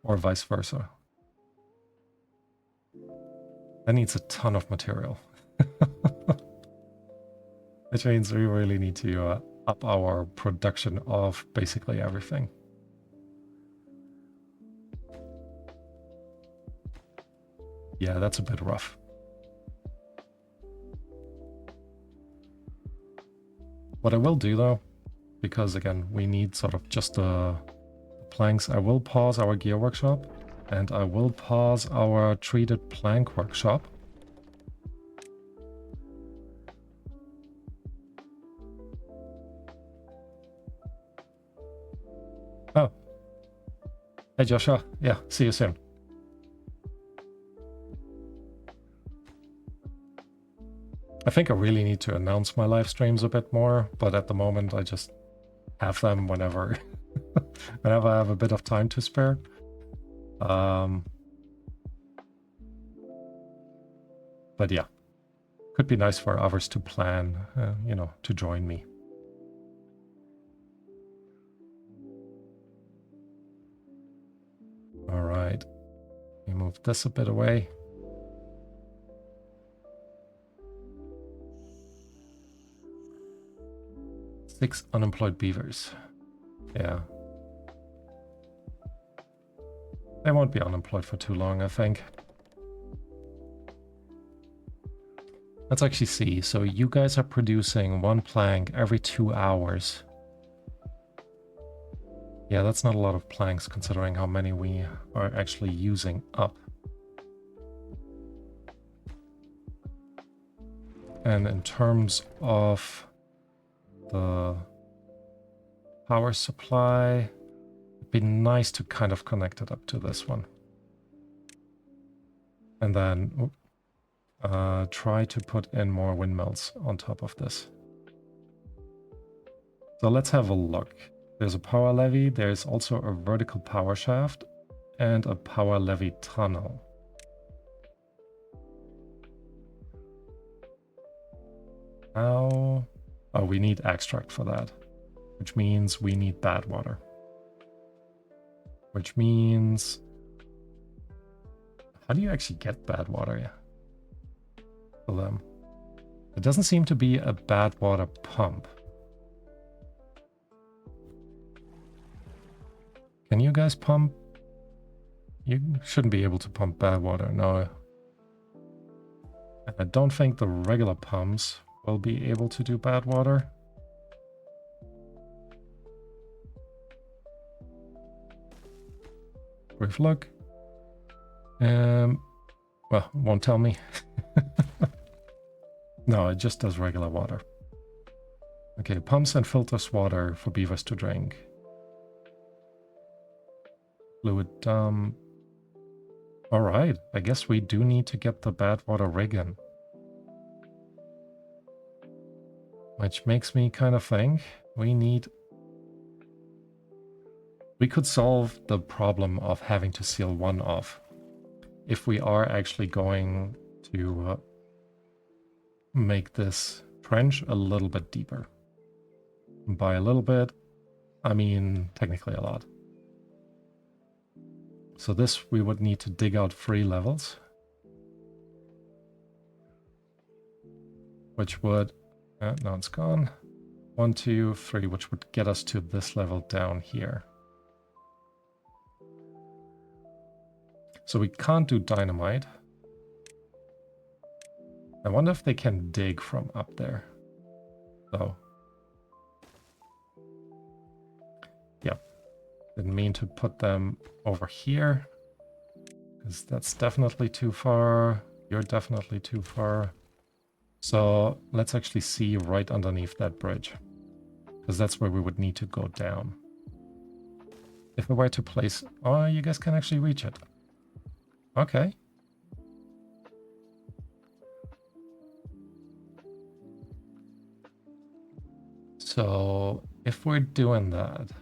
Or vice versa? That needs a ton of material. Which means we really need to up our production of basically everything. Yeah, that's a bit rough. What I will do though, because again, we need sort of just the planks, I will pause our gear workshop and I will pause our treated plank workshop. Oh. Hey Joshua, yeah, see you soon. I think I really need to announce my live streams a bit more, but at the moment I just have them whenever whenever I have a bit of time to spare. But yeah, could be nice for others to plan, you know, to join me. All right, we move this a bit away. Six unemployed beavers. Yeah. They won't be unemployed for too long, I think. Let's actually see. So you guys are producing 1 plank every 2 hours. Yeah, that's not a lot of planks considering how many we are actually using up. And in terms of the power supply, it'd be nice to kind of connect it up to this one. And then try to put in more windmills on top of this. So let's have a look. There's a power levy, there's also a vertical power shaft, and a power levy tunnel. How? Oh, we need extract for that, which means we need bad water. Which means... How do you actually get bad water for them? There doesn't seem to be a bad water pump. Can you guys pump? You shouldn't be able to pump bad water, no. I don't think the regular pumps will be able to do bad water. Brief look. Well, won't tell me. No, it just does regular water. Okay, pumps and filters water for beavers to drink. Fluid dump. Alright, I guess we do need to get the bad water rig in. Which makes me kind of think we need... We could solve the problem of having to seal one off if we are actually going to make this trench a little bit deeper. And by a little bit, I mean technically a lot. So this we would need to dig out 3 levels, which would, no, it's gone. 1, 2, 3, which would get us to this level down here. So we can't do dynamite. I wonder if they can dig from up there. So, yeah, didn't mean to put them over here, because that's definitely too far. You're definitely too far. So let's actually see right underneath that bridge, because that's where we would need to go down. If we were to place... Oh, you guys can actually reach it. Okay. So if we're doing that...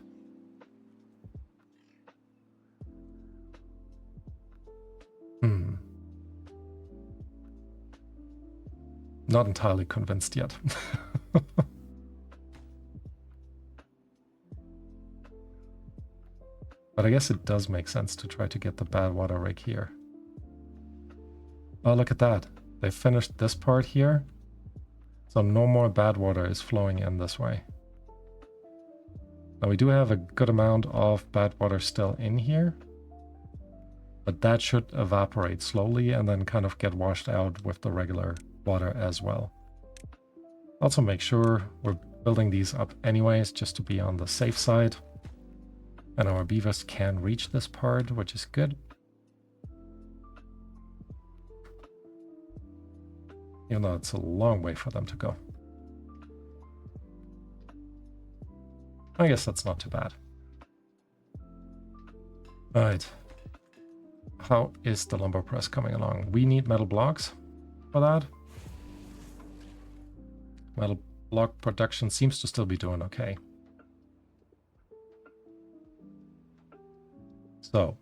Not entirely convinced yet. But I guess it does make sense to try to get the bad water rig here. Oh, look at that. They finished this part here. So no more bad water is flowing in this way. Now we do have a good amount of bad water still in here. But that should evaporate slowly and then kind of get washed out with the regular water as well. Also make sure we're building these up anyways, just to be on the safe side. And our beavers can reach this part, which is good. Even though it's a long way for them to go. I guess that's not too bad. Alright. How is the lumber press coming along? We need metal blocks for that. Metal block production seems to still be doing okay. So,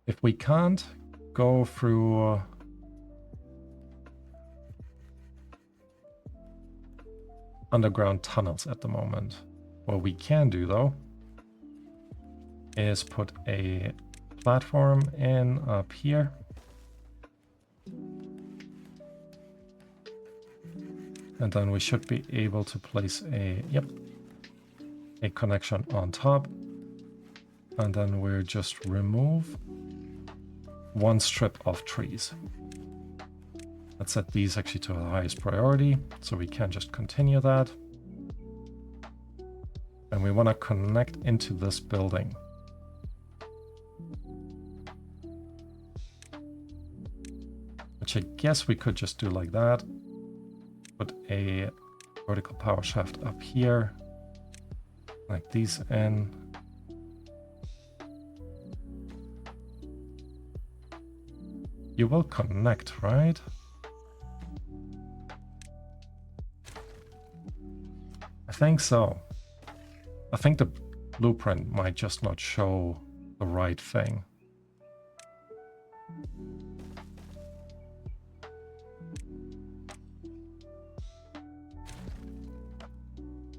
if we can't go through underground tunnels at the moment, what we can do though is put a platform in up here. And then we should be able to place a connection on top. And then we'll just remove one strip of trees. Let's set these actually to the highest priority, so we can just continue that. And we want to connect into this building. Which I guess we could just do like that. Put a vertical power shaft up here, like these in. You will connect, right? I think so. I think the blueprint might just not show the right thing.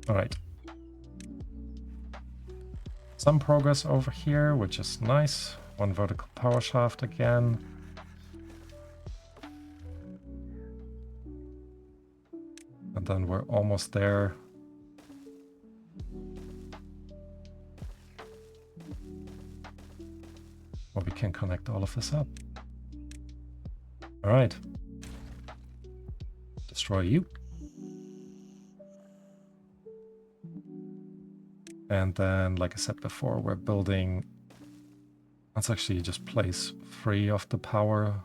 All right. Some progress over here, which is nice. One vertical power shaft again. And then we're almost there. Well, we can connect all of this up. All right. Destroy you. And then, like I said before, we're building... Let's actually just place 3 of the power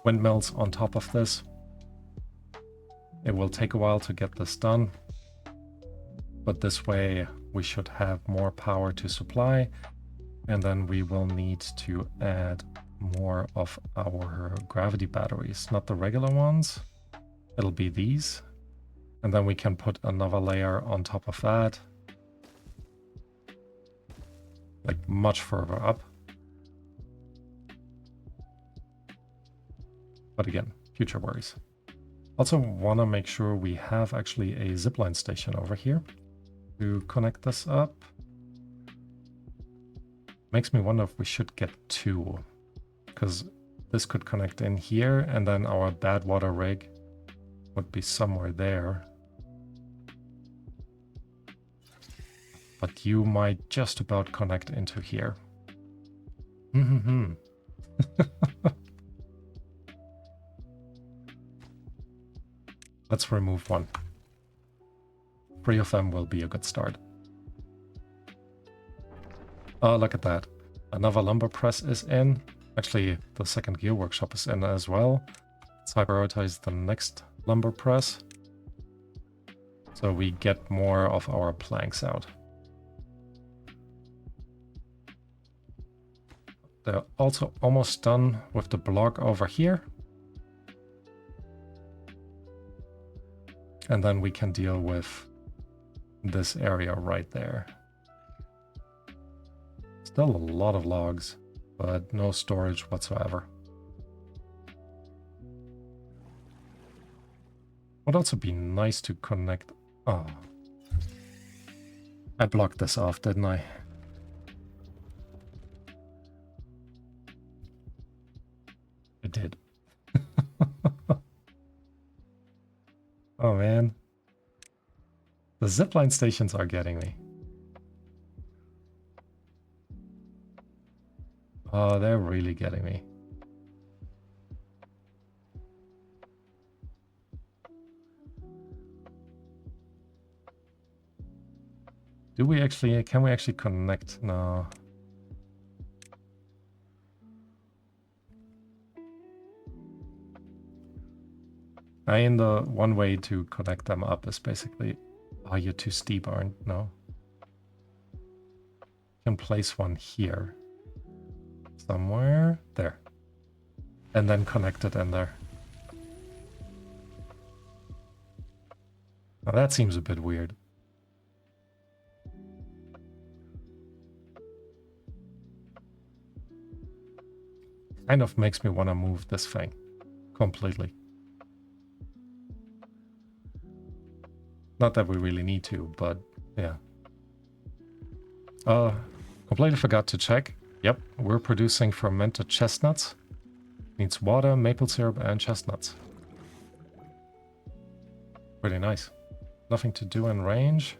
windmills on top of this. It will take a while to get this done. But this way, we should have more power to supply. And then we will need to add more of our gravity batteries. Not the regular ones. It'll be these. And then we can put another layer on top of that. Like much further up. But again, future worries. Also want to make sure we have actually a zipline station over here to connect this up. Makes me wonder if we should get 2, because this could connect in here and then our bad water rig would be somewhere there. But you might just about connect into here. Let's remove one. 3 of them will be a good start. Oh, look at that. Another lumber press is in. Actually, the second gear workshop is in as well. Let's prioritize the next lumber press, so we get more of our planks out. They're also almost done with the block over here. And then we can deal with this area right there. Still a lot of logs, but no storage whatsoever. Would also be nice to connect. Oh, I blocked this off, didn't I? I did. Oh man. The zipline stations are getting me. Oh, they're really getting me. Do we actually, can we actually connect? No. I mean, the one way to connect them up is basically... Oh, you're too steep, aren't? No. You can place one here. Somewhere. There. And then connect it in there. Now that seems a bit weird. Kind of makes me want to move this thing completely. Not that we really need to, but yeah. Completely forgot to check. Yep, we're producing fermented chestnuts. Needs water, maple syrup, and chestnuts. Pretty nice. Nothing to do in range.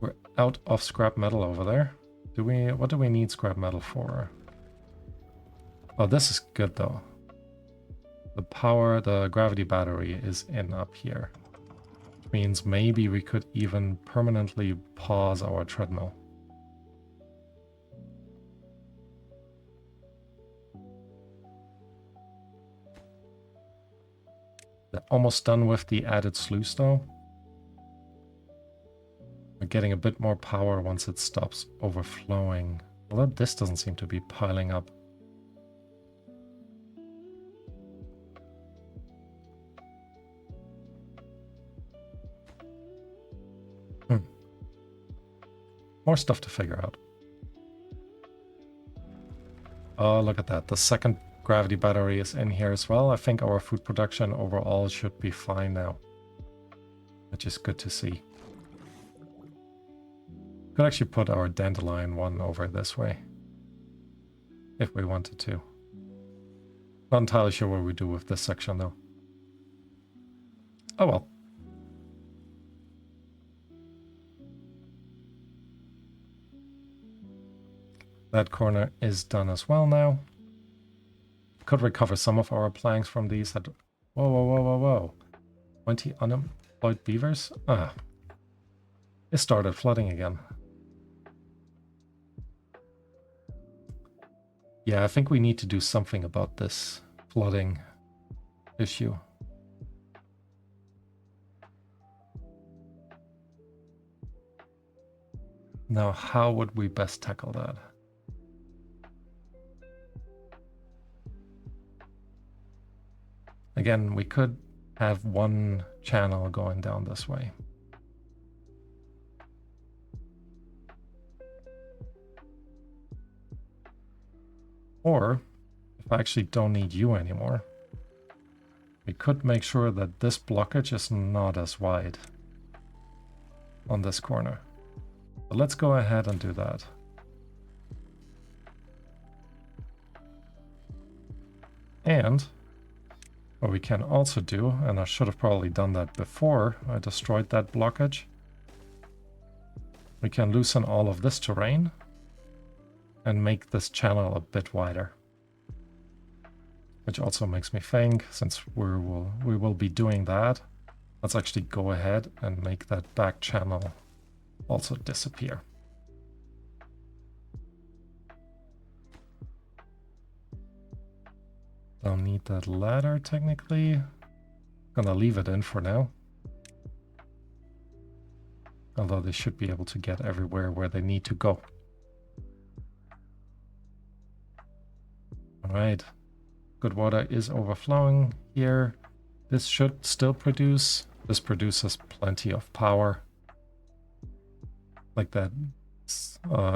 We're out of scrap metal over there. What do we need scrap metal for? Oh, this is good though. The gravity battery is in up here. Means maybe we could even permanently pause our treadmill. They're almost done with the added sluice though. We're getting a bit more power once it stops overflowing. Although this doesn't seem to be piling up. More stuff to figure out. Oh, look at that. The second gravity battery is in here as well. I think our food production overall should be fine now. Which is good to see. Could actually put our dandelion one over this way. If we wanted to. Not entirely sure what we do with this section though. Oh well. That corner is done as well now. Could recover some of our planks from these. Whoa, whoa, whoa, whoa, whoa. 20 unemployed beavers? Ah. It started flooding again. Yeah, I think we need to do something about this flooding issue. Now, how would we best tackle that? Again, we could have one channel going down this way. Or, if I actually don't need you anymore, we could make sure that this blockage is not as wide on this corner. So let's go ahead and do that. And what we can also do, and I should have probably done that before I destroyed that blockage, we can loosen all of this terrain and make this channel a bit wider. Which also makes me think, since we will be doing that, let's actually go ahead and make that back channel also disappear. Don't need that ladder technically. Gonna leave it in for now. Although they should be able to get everywhere where they need to go. Alright. Good water is overflowing here. This should still produce. This produces plenty of power. Like that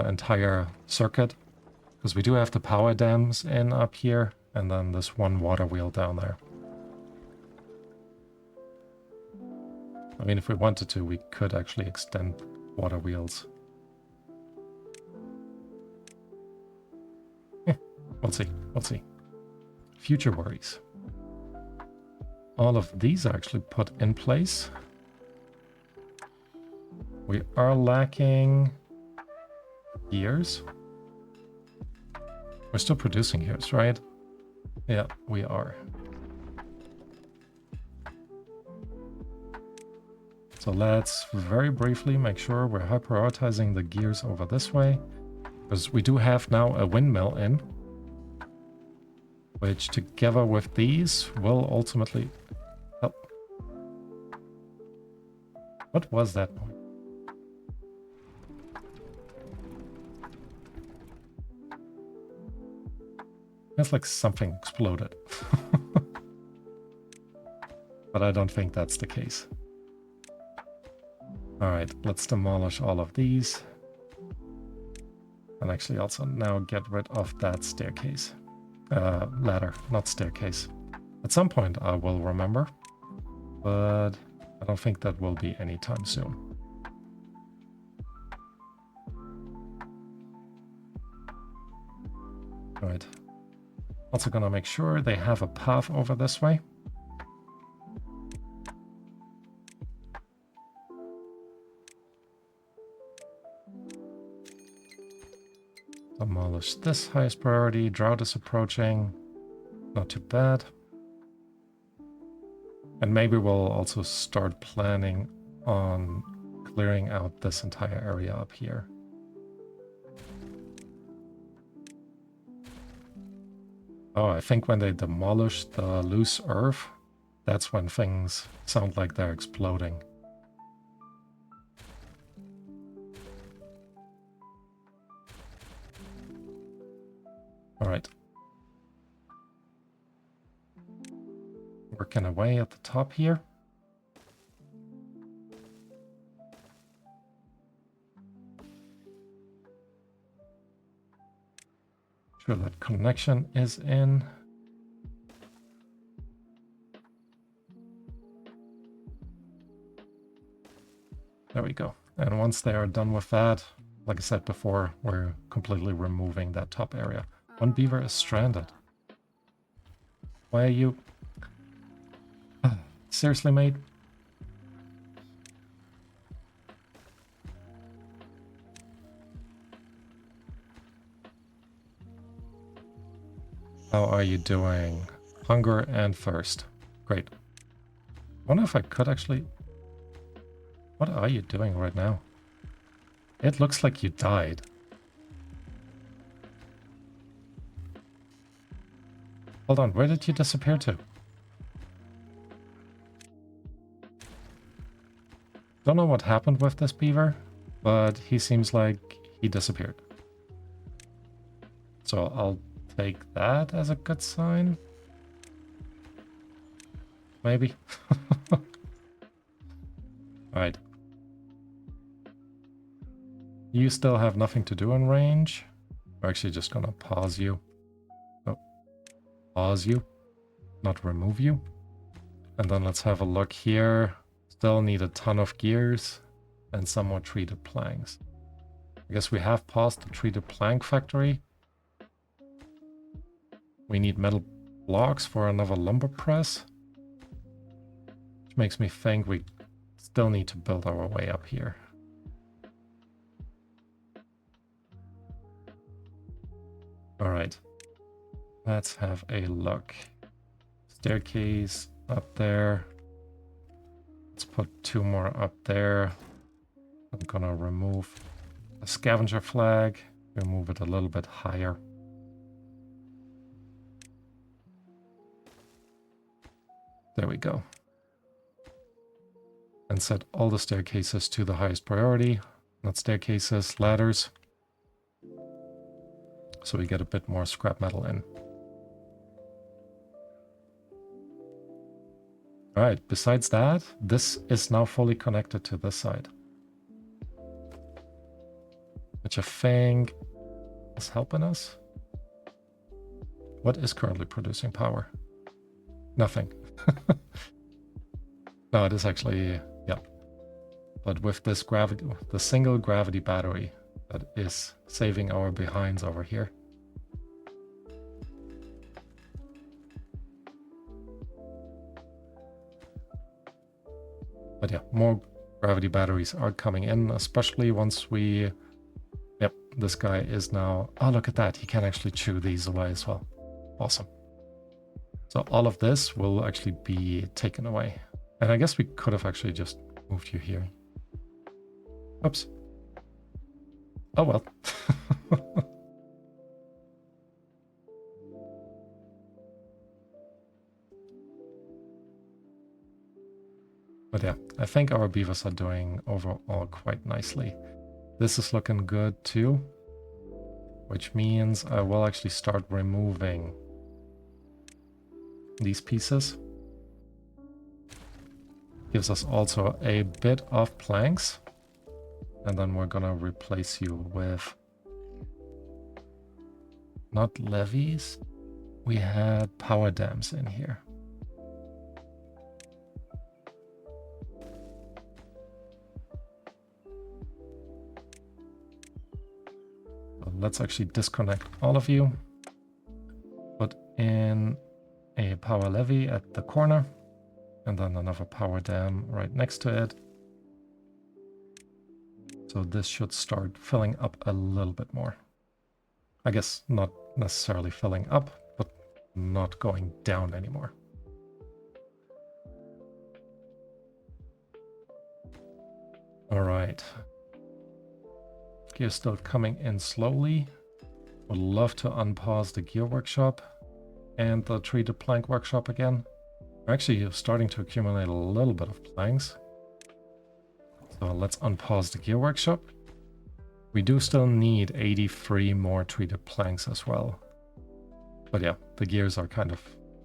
entire circuit. Because we do have the power dams in up here. And then this one water wheel down there. I mean, if we wanted to, we could actually extend water wheels. We'll see. We'll see. Future worries. All of these are actually put in place. We are lacking gears. We're still producing gears, right? Yeah, we are. So let's very briefly make sure we're high prioritizing the gears over this way. Because we do have now a windmill in. Which together with these will ultimately help. What was that noise? It's like something exploded. But I don't think that's the case. Alright, let's demolish all of these. And actually also now get rid of that staircase. Ladder, not staircase. At some point I will remember. But I don't think that will be anytime soon. Alright. Also gonna make sure they have a path over this way. Demolish this highest priority. Drought is approaching. Not too bad. And maybe we'll also start planning on clearing out this entire area up here. Oh, I think when they demolish the loose earth, that's when things sound like they're exploding. Alright. Working away at the top here. Sure that connection is in. There we go. And once they are done with that, like I said before, we're completely removing that top area. One beaver is stranded. Why are you... Seriously, mate? How are you doing? Hunger and thirst. Great. Wonder if I could actually... What are you doing right now? It looks like you died. Hold on, where did you disappear to? Don't know what happened with this beaver, but he seems like he disappeared. So I'll take that as a good sign. Maybe. Alright. You still have nothing to do in range. We're actually just gonna pause you. Oh. Pause you. Not remove you. And then let's have a look here. Still need a ton of gears and some more treated planks. I guess we have paused the treated plank factory. We need metal blocks for another lumber press. Which makes me think we still need to build our way up here. Alright. Let's have a look. staircase up there. Let's put 2 more up there. I'm gonna remove the scavenger flag. We'll move it a little bit higher. There we go. And set all the staircases to the highest priority. Not staircases, ladders. So we get a bit more scrap metal in. Alright, besides that, this is now fully connected to this side. Which I think is helping us. What is currently producing power? Nothing. No, it is actually, yeah. But with this gravity, the single gravity battery that is saving our behinds over here. But yeah, more gravity batteries are coming in, especially once we... Yep, this guy is now... Oh, look at that. He can actually chew these away as well. Awesome. So all of this will actually be taken away. And I guess we could have actually just moved you here. Oops. Oh well. But yeah, I think our beavers are doing overall quite nicely. This is looking good too, which means I will actually start removing these pieces. Gives us also a bit of planks. And then we're gonna replace you with... Not levees. We had power dams in here. So let's actually disconnect all of you. Put in a power levee at the corner. And then another power dam right next to it. So this should start filling up a little bit more. I guess not necessarily filling up, but not going down anymore. All right. Gear's still coming in slowly. Would love to unpause the gear workshop and the treated plank workshop again. We're actually starting to accumulate a little bit of planks. So let's unpause the gear workshop. We do still need 83 more treated planks as well. But yeah, the gears are kind of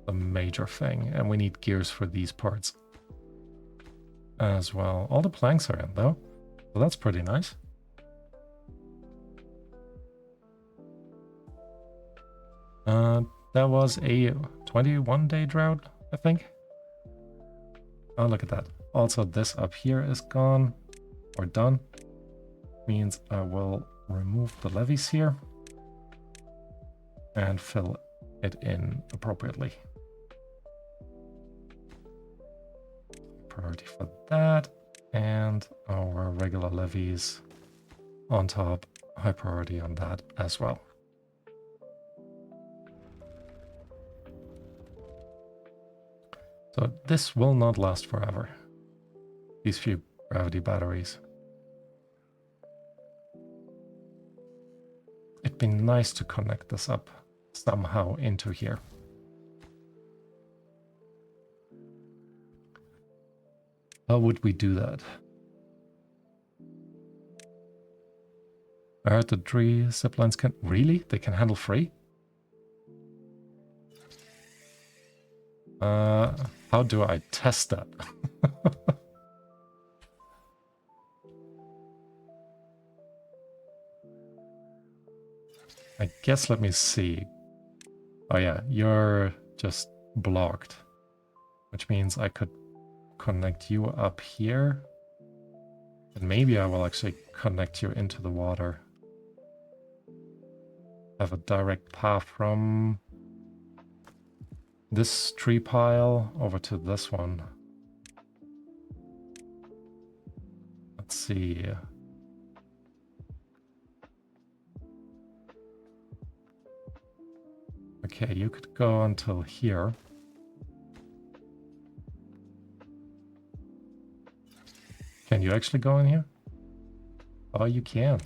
a major thing, and we need gears for these parts as well. All the planks are in though, so that's pretty nice. That was a 21-day drought, I think. Oh, look at that. Also, this up here is gone or done. Means I will remove the levees here and fill it in appropriately. Priority for that, and our regular levees on top. High priority on that as well. So this will not last forever. These few gravity batteries. It'd be nice to connect this up somehow into here. How would we do that? I heard the tree ziplines can... Really? They can handle 3? How do I test that? I guess let me see. Oh yeah, you're just blocked. Which means I could connect you up here. And maybe I will actually connect you into the water. Have a direct path from this tree pile over to this one. Let's see. Okay, you could go until here. Can you actually go in here? Oh, you can.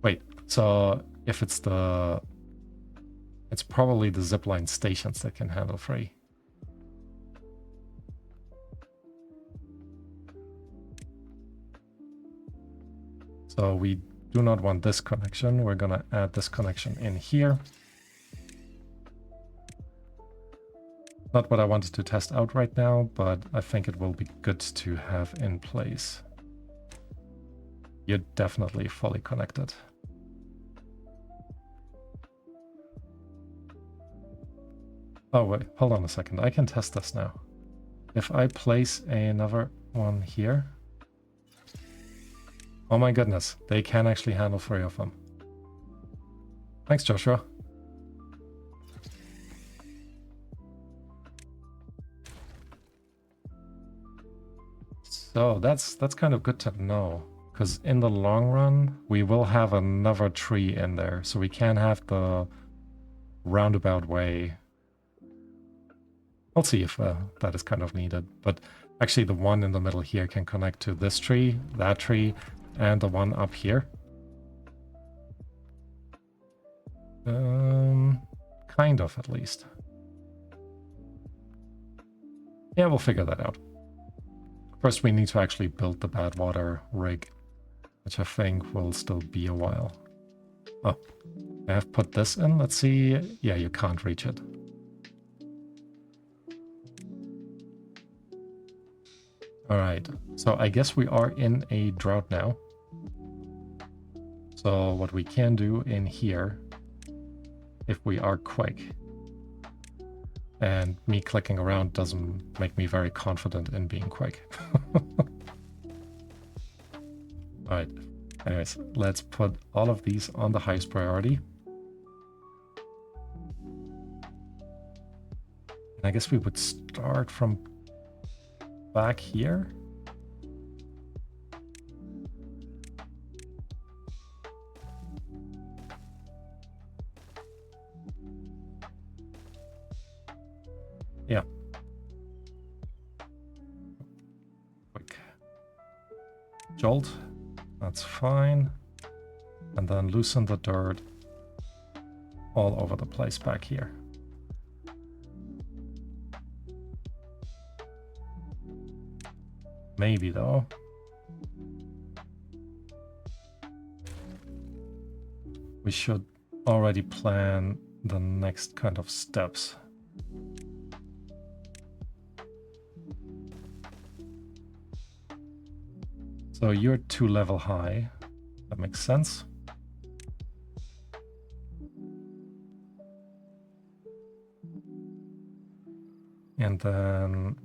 Wait, so if it's the... It's probably the zipline stations that can handle free. So we do not want this connection. We're gonna add this connection in here. Not what I wanted to test out right now, but I think it will be good to have in place. You're definitely fully connected. Oh wait, hold on a second. I can test this now. If I place another one here... Oh my goodness, they can actually handle 3 of them. Thanks, Joshua. So that's kind of good to know, because in the long run, we will have another tree in there, so we can have the roundabout way. I'll see if that is kind of needed, but actually the one in the middle here can connect to this tree, that tree, and the one up here. Kind of, at least. Yeah, we'll figure that out. First, we need to actually build the bad water rig, which I think will still be a while. Oh, I have put this in. Let's see. Yeah, you can't reach it. All right, so I guess we are in a drought now. So what we can do in here, if we are quick, and me clicking around doesn't make me very confident in being quick. Alright, anyways, let's put all of these on the highest priority. And I guess we would start from back here. Yeah. Quick jolt. That's fine. And then loosen the dirt all over the place back here. Maybe though. We should already plan the next kind of steps. So you're 2 level high. That makes sense. And then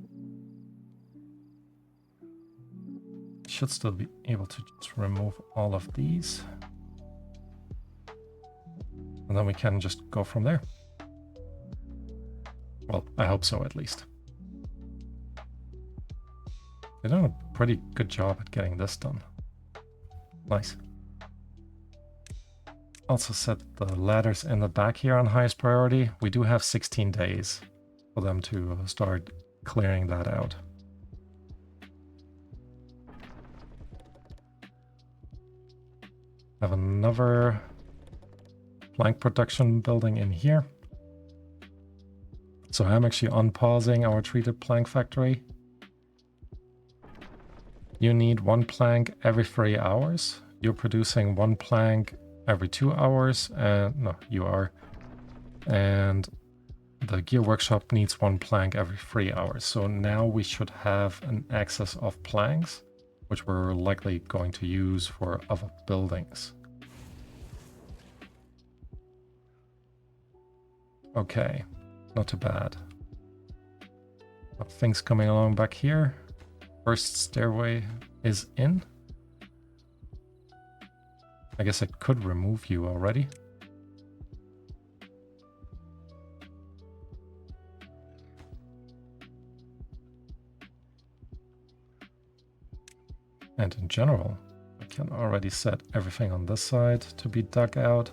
should still be able to just remove all of these. And then we can just go from there. Well, I hope so at least. They've done a pretty good job at getting this done. Nice. Also set the ladders in the back here on highest priority. We do have 16 days for them to start clearing that out. Have another plank production building in here. So I'm actually unpausing our treated plank factory. You need 1 plank every 3 hours. You're producing 1 plank every 2 hours. No, you are. And the gear workshop needs 1 plank every 3 hours. So now we should have an excess of planks, which we're likely going to use for other buildings. Okay, not too bad. Things coming along back here. First stairway is in. I guess I could remove you already. And in general, I can already set everything on this side to be dug out.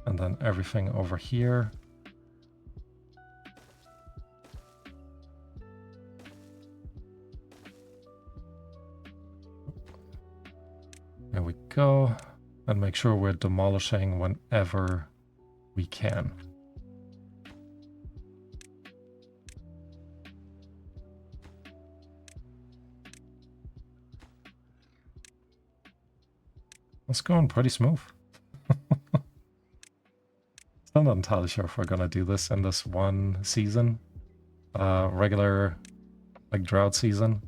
And then everything over here. There we go. And make sure we're demolishing whenever we can. It's going pretty smooth. Still not entirely sure if we're gonna do this in this one season. Regular, like, drought season.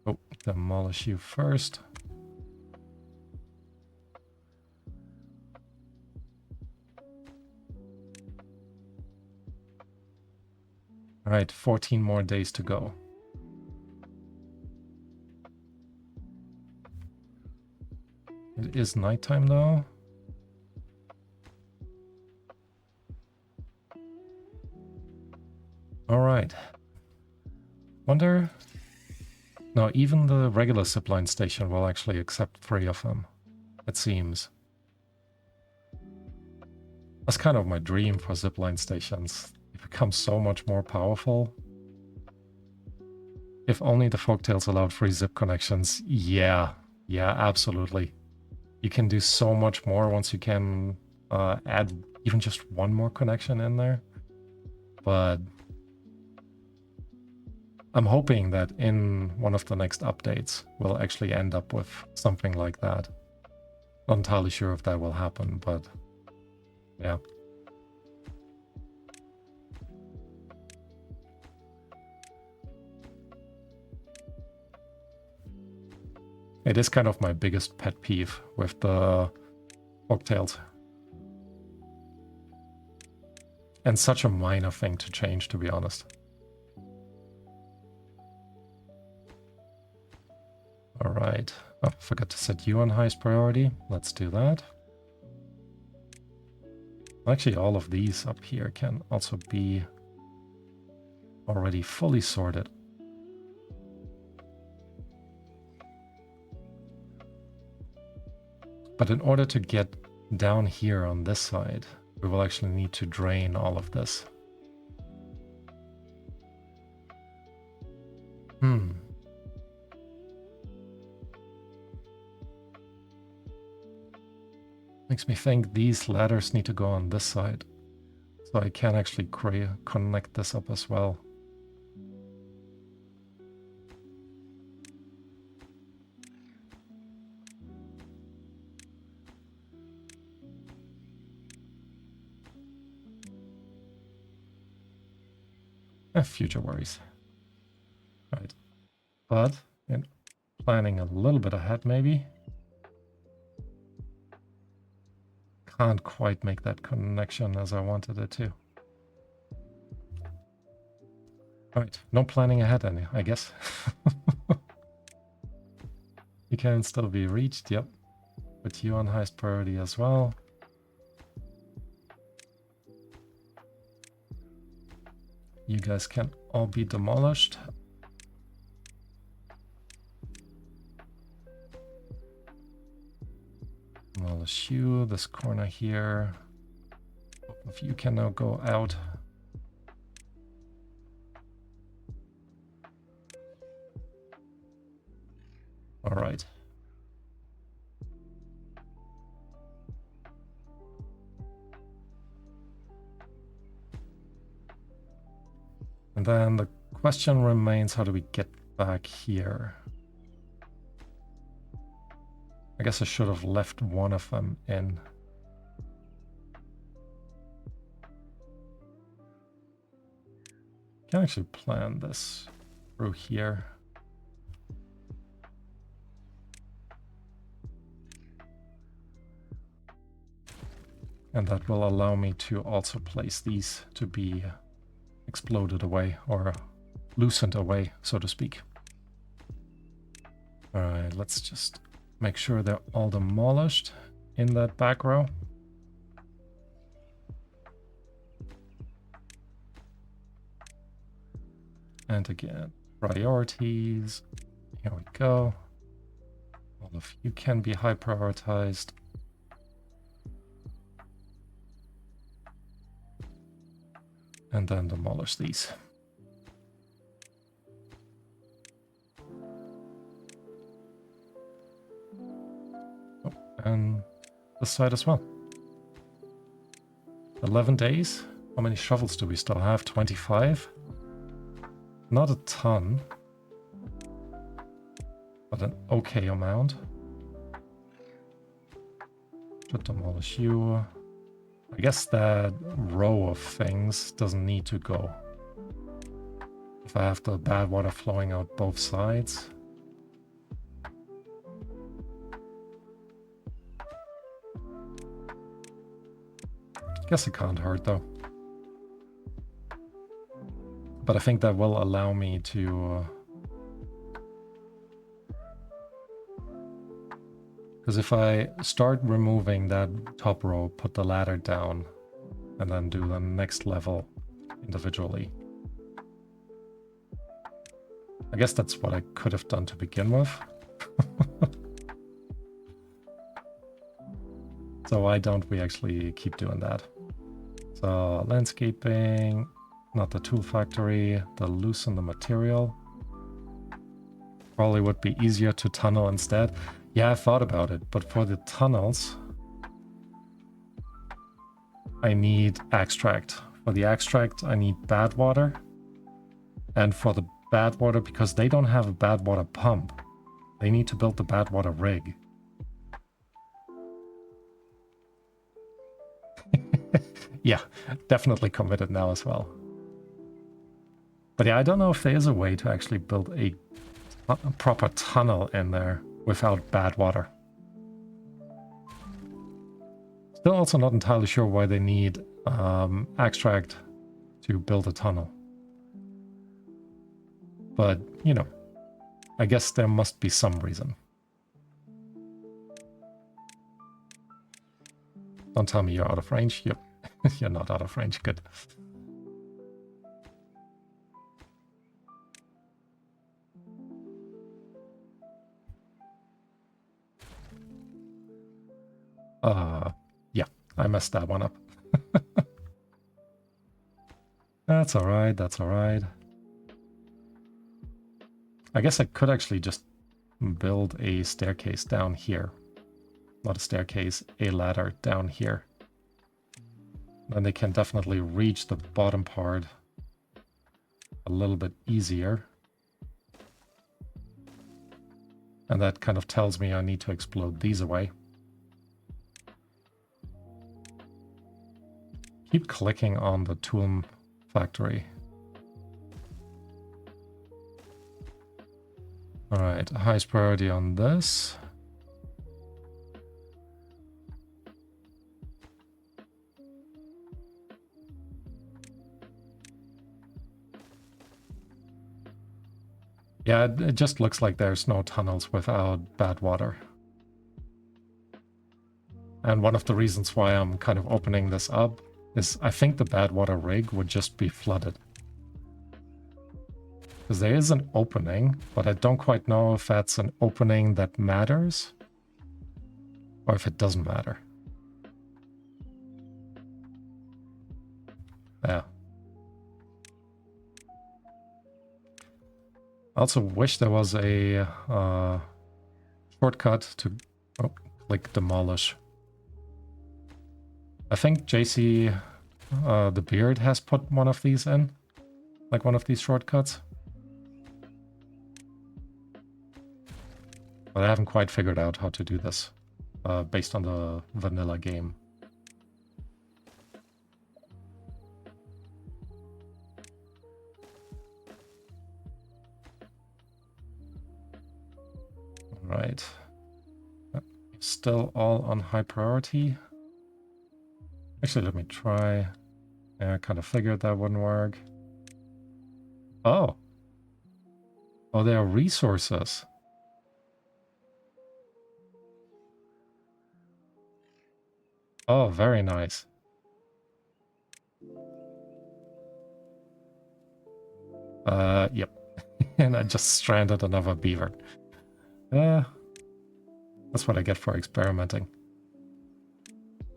Oh, demolish you first. Alright, 14 more days to go. It is nighttime though. Alright. Wonder... No, even the regular zipline station will actually accept 3 of them, it seems. That's kind of my dream for zipline stations. They become so much more powerful. If only the folktales allowed free zip connections. Yeah, absolutely. You can do so much more once you can add even just one more connection in there. But I'm hoping that in one of the next updates, we'll actually end up with something like that. Not entirely sure if that will happen, but yeah. It is kind of my biggest pet peeve with the folktales. And such a minor thing to change, to be honest. Alright. Oh, forgot to set you on highest priority. Let's do that. Actually, all of these up here can also be already fully sorted. But in order to get down here on this side, we will actually need to drain all of this. Makes me think these ladders need to go on this side. So I can actually connect this up as well. Future worries. Right. But in planning a little bit ahead maybe. Can't quite make that connection as I wanted it to. Alright, no planning ahead any, I guess. You can still be reached, yep. Put you on highest priority as well. You guys can all be demolished. Demolish you, this corner here. Both of you can now go out. All right. And then the question remains, how do we get back here? I guess I should have left one of them in. Can actually plan this through here. And that will allow me to also place these to be exploded away or loosened away, so to speak. All right, let's just make sure they're all demolished in that back row. And again, priorities. Here we go. All of you can be high prioritized. And then demolish these. And this side as well. 11 days? How many shovels do we still have? 25? Not a ton. But an okay amount. Should demolish you. I guess that row of things doesn't need to go. If I have the bad water flowing out both sides. Guess it can't hurt though. But I think that will allow me to... Because if I start removing that top row, put the ladder down, and then do the next level individually. I guess that's what I could have done to begin with. So why don't we actually keep doing that? So landscaping, not the tool factory, the loosen the material. Probably would be easier to tunnel instead. Yeah, I thought about it, but for the tunnels, I need extract. For the extract, I need bad water. And for the bad water, because they don't have a bad water pump, they need to build the bad water rig. Yeah, definitely committed now as well. But yeah, I don't know if there is a way to actually build a proper tunnel in there without bad water. Still also not entirely sure why they need extract to build a tunnel. But, you know, I guess there must be some reason. Don't tell me you're out of range. Yep, you're not out of range. Good. Yeah, I messed that one up. That's alright, that's alright. I guess I could actually just build a staircase down here. Not a staircase, a ladder down here. Then they can definitely reach the bottom part a little bit easier. And that kind of tells me I need to explode these away. Keep clicking on the tool factory. Alright, highest priority on this. Yeah, it just looks like there's no tunnels without bad water. And one of the reasons why I'm kind of opening this up is I think the bad water rig would just be flooded. Because there is an opening, but I don't quite know if that's an opening that matters or if it doesn't matter. Yeah. I also wish there was a shortcut to click demolish. I think JC the Beard has put one of these in, like one of these shortcuts. But I haven't quite figured out how to do this based on the vanilla game. Right. Still all on high priority. Actually, let me try. Yeah, I kind of figured that wouldn't work. Oh. Oh, there are resources. Oh, very nice. Yep. And I just stranded another beaver. That's what I get for experimenting.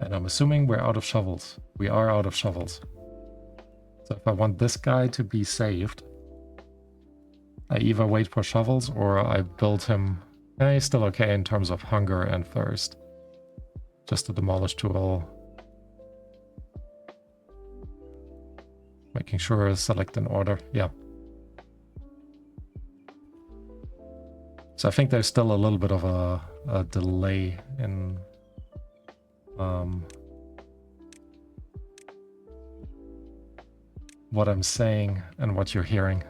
And I'm assuming we're out of shovels. We are out of shovels. So if I want this guy to be saved, I either wait for shovels or I build him... he's still okay in terms of hunger and thirst. Just the demolish tool. Making sure select in order. Yeah. So I think there's still a little bit of a delay in what I'm saying and what you're hearing.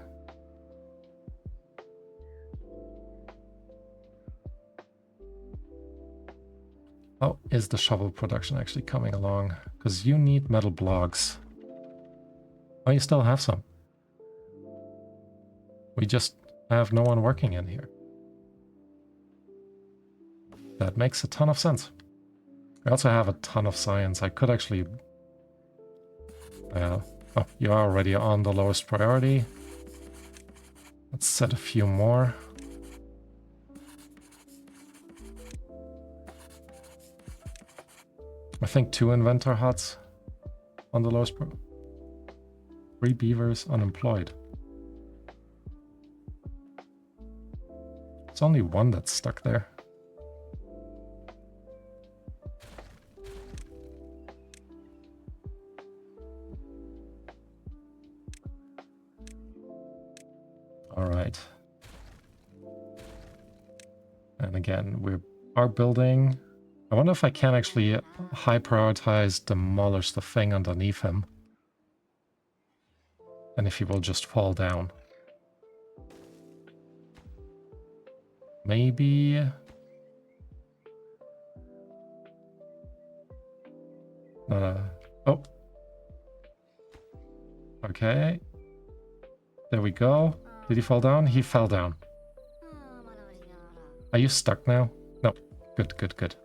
How is the shovel production actually coming along? Because you need metal blocks. Oh, you still have some. We just have no one working in here. That makes a ton of sense. I also have a ton of science. I could actually... oh, you are already on the lowest priority. Let's set a few more. I think 2 inventor huts on the lowest priority. 3 beavers unemployed. It's only 1 that's stuck there. All right. And again, we are building. I wonder if I can actually high prioritize demolish the thing underneath him. And if he will just fall down. Maybe... oh. Okay. There we go. Did he fall down? He fell down. Are you stuck now? No. Good, good, good.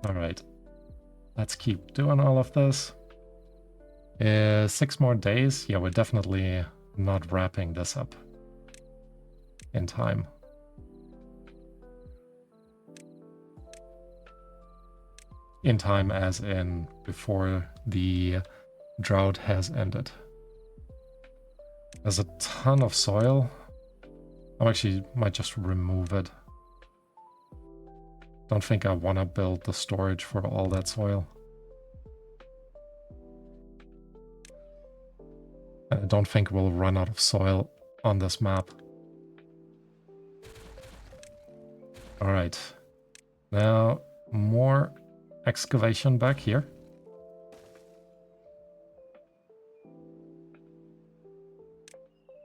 All right. Let's keep doing all of this. 6 more days. Yeah, we're definitely not wrapping this up in time. In time as in before the drought has ended. There's a ton of soil. I actually might just remove it. Don't think I want to build the storage for all that soil. I don't think we'll run out of soil on this map. All right. Now, more excavation back here.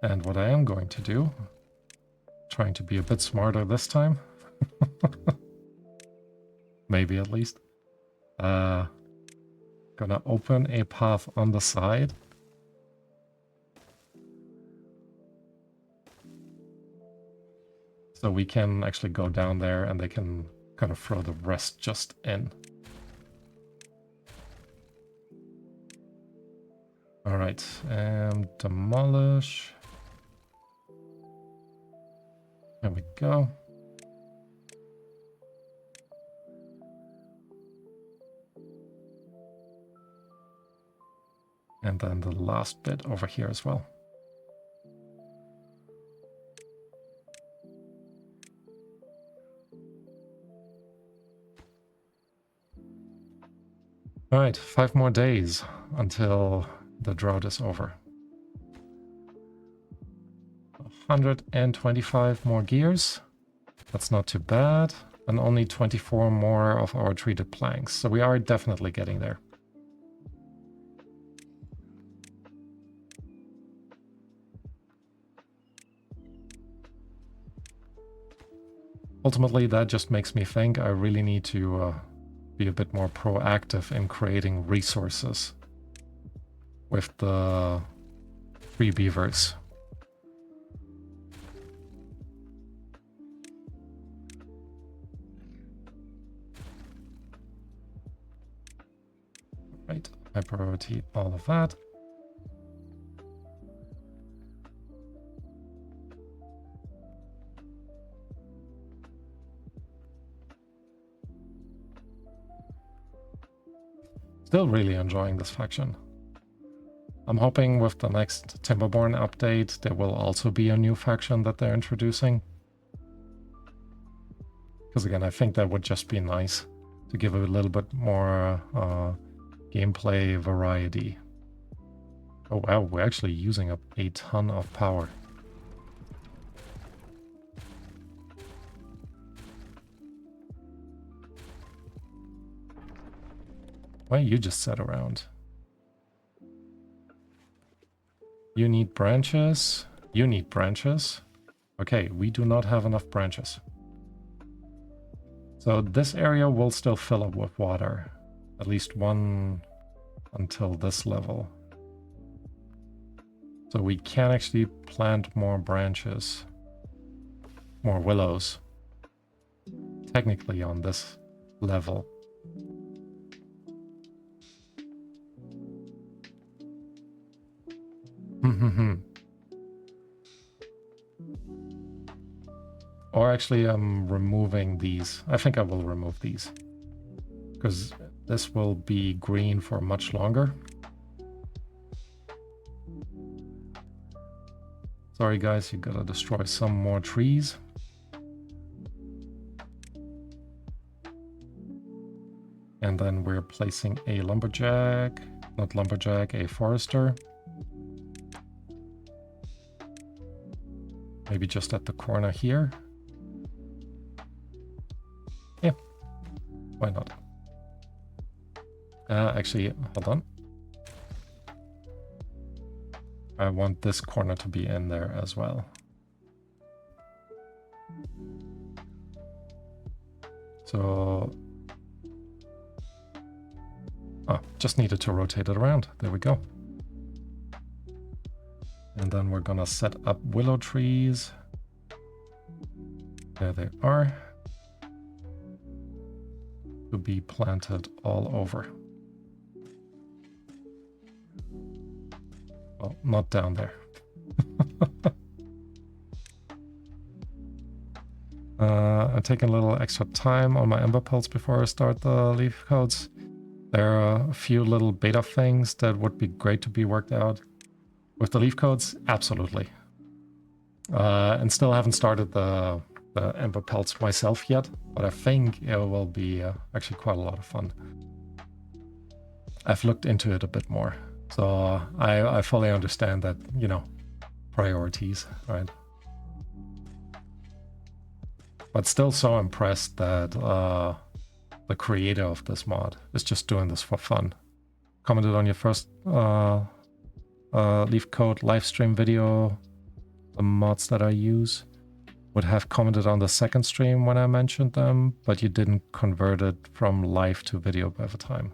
And what I am going to do, trying to be a bit smarter this time, maybe at least, gonna open a path on the side. So we can actually go down there and they can kind of throw the rest just in. All right, and demolish. There we go. And then the last bit over here as well. All right, 5 more days until the drought is over. 125 more gears. That's not too bad. And only 24 more of our treated planks. So we are definitely getting there. Ultimately, that just makes me think I really need to be a bit more proactive in creating resources with the 3 beavers. Right, high priority, all of that. Still really enjoying this faction. I'm hoping with the next Timberborn update, there will also be a new faction that they're introducing. Because again, I think that would just be nice to give a little bit more gameplay variety. Oh wow, we're actually using up a ton of power. Why you just sat around? You need branches. You need branches. Okay, we do not have enough branches. So this area will still fill up with water. At least one until this level. So we can actually plant more branches. More willows. Technically on this level. Or actually, I'm removing these. I think I will remove these. Because this will be green for much longer. Sorry guys, you gotta destroy some more trees. And then we're placing a lumberjack. Not lumberjack, a forester. Maybe just at the corner here. Yeah, why not? Actually, hold on. I want this corner to be in there as well. So... oh, just needed to rotate it around. There we go. And then we're gonna set up willow trees. There they are. To be planted all over. Well, not down there. I'm taking a little extra time on my ember pelts before I start the leaf codes. There are a few little beta things that would be great to be worked out. With the leaf codes, absolutely. And still haven't started the ember pelts myself yet, but I think it will be actually quite a lot of fun. I've looked into it a bit more, so I fully understand that, you know, priorities, right? But still so impressed that the creator of this mod is just doing this for fun. Commented on your first leaf code live stream video, the mods that I use. Would have commented on the second stream when I mentioned them, but you didn't convert it from live to video by the time.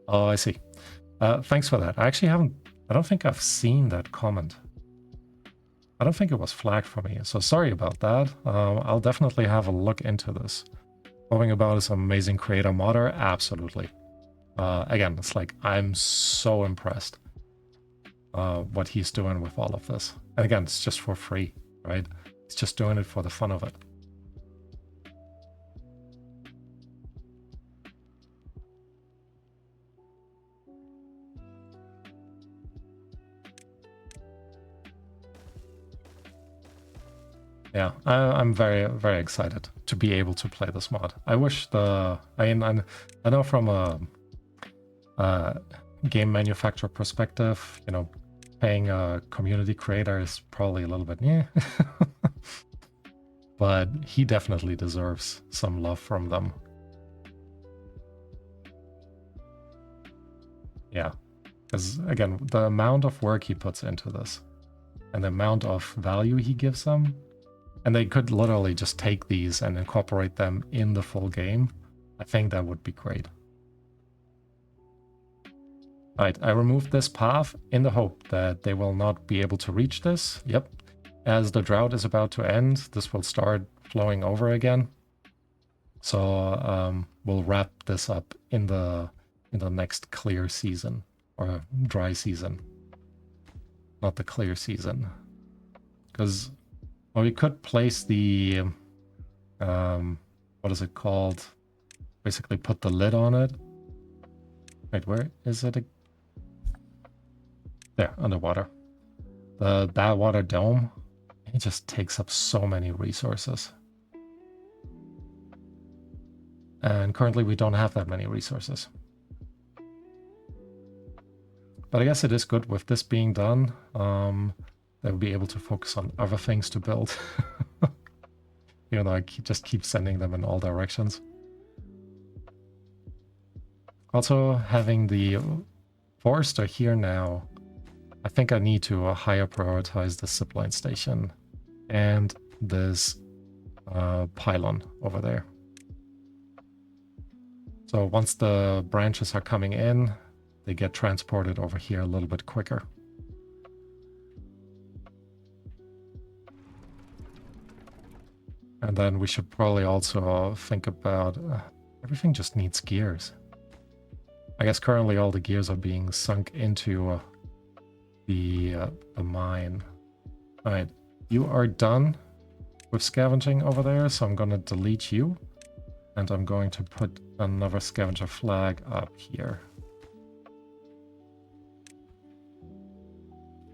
Oh, I see. Thanks for that. I actually haven't... I don't think I've seen that comment. I don't think it was flagged for me, so sorry about that. I'll definitely have a look into this. Talking about this amazing creator modder, absolutely. Again, it's like, I'm so impressed what he's doing with all of this. And again, it's just for free, right? He's just doing it for the fun of it. Yeah, I'm very, very excited to be able to play this mod. I wish the... I know from a game manufacturer perspective, you know, paying a community creator is probably a little bit, yeah. But he definitely deserves some love from them. Yeah, because again, the amount of work he puts into this and the amount of value he gives them, and they could literally just take these and incorporate them in the full game. I think that would be great. Alright, I removed this path in the hope that they will not be able to reach this. Yep. As the drought is about to end, this will start flowing over again. So we'll wrap this up in the next clear season, or dry season. Not the clear season. Because... well, we could place the, what is it called? Basically put the lid on it. Wait, where is it? there, underwater. That water dome, it just takes up so many resources. And currently we don't have that many resources. But I guess it is good with this being done. They'll be able to focus on other things to build. Even though I just keep sending them in all directions. Also, having the forester here now, I think I need to higher prioritize the zipline station and this pylon over there. So once the branches are coming in, they get transported over here a little bit quicker. And then we should probably also think about everything just needs gears. I guess currently all the gears are being sunk into the mine. All right, you are done with scavenging over there, so I'm going to delete you. And I'm going to put another scavenger flag up here.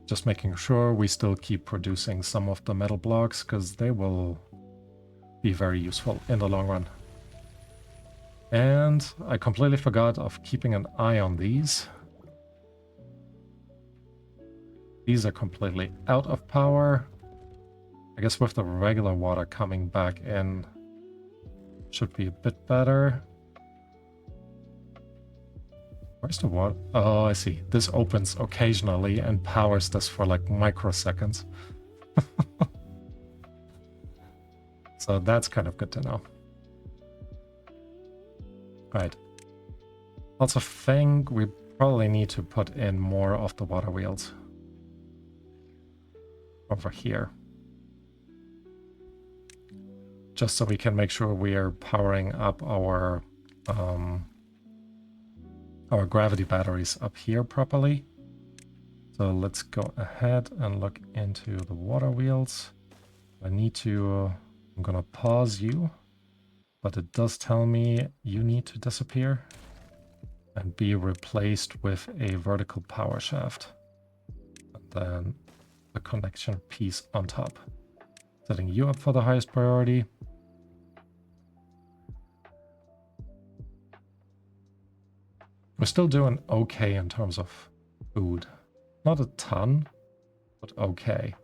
Just making sure we still keep producing some of the metal blocks, because they will be very useful in the long run. And I completely forgot of keeping an eye on these. These are completely out of power. I guess with the regular water coming back in, should be a bit better. Where's the water? Oh, I see. This opens occasionally and powers this for like microseconds. So that's kind of good to know. Right. Also think we probably need to put in more of the water wheels over here. Just so we can make sure we are powering up our gravity batteries up here properly. So let's go ahead and look into the water wheels. I need to, I'm gonna pause you, but it does tell me you need to disappear and be replaced with a vertical power shaft. And then the connection piece on top. Setting you up for the highest priority. We're still doing okay in terms of food. Not a ton, but okay.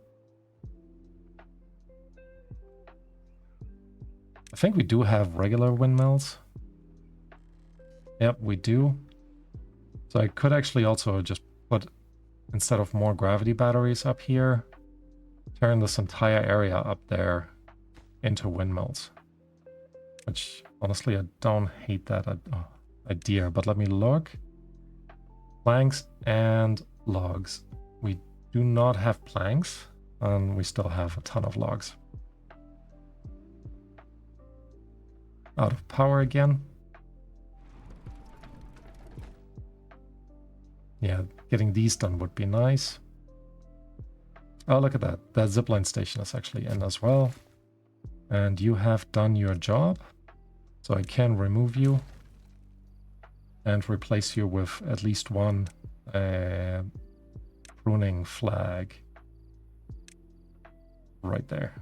I think we do have regular windmills. Yep, we do. So I could actually also just put, instead of more gravity batteries up here, turn this entire area up there into windmills. Which, honestly, I don't hate that idea, but let me look. Planks and logs. We do not have planks, and we still have a ton of logs. Out of power again. Yeah, getting these done would be nice. Oh, look at that. That zipline station is actually in as well. And you have done your job. So I can remove you and replace you with at least one pruning flag right there.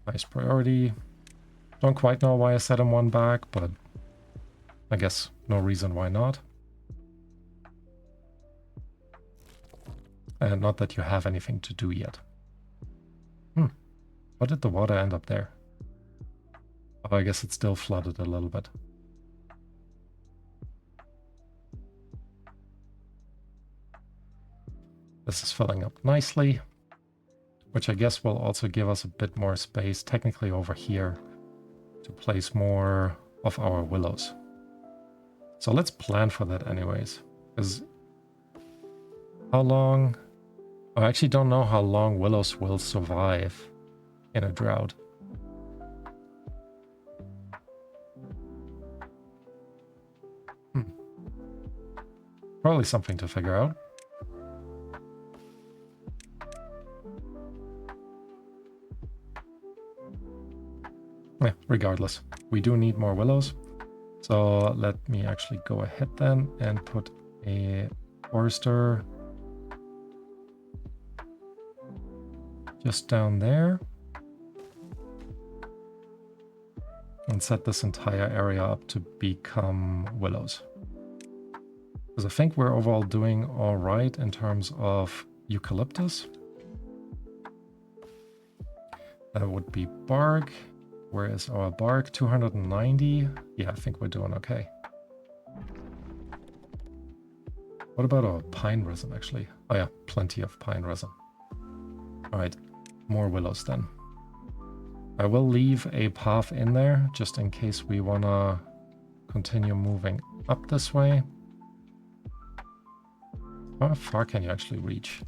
Nice priority. Don't quite know why I set him one back, but I guess no reason why not. And not that you have anything to do yet. Why did the water end up there? Oh, I guess it's still flooded a little bit. This is filling up nicely, which I guess will also give us a bit more space technically over here to place more of our willows. So let's plan for that anyways, because how long... I actually don't know how long willows will survive in a drought. Probably something to figure out. Yeah, regardless, we do need more willows. So let me actually go ahead then and put a forester just down there. And set this entire area up to become willows. Because I think we're overall doing all right in terms of eucalyptus. That would be bark. Where is our bark? 290. Yeah, I think we're doing okay. What about our pine resin, actually? Oh yeah, plenty of pine resin. All right, more willows then. I will leave a path in there just in case we want to continue moving up this way. How far can you actually reach?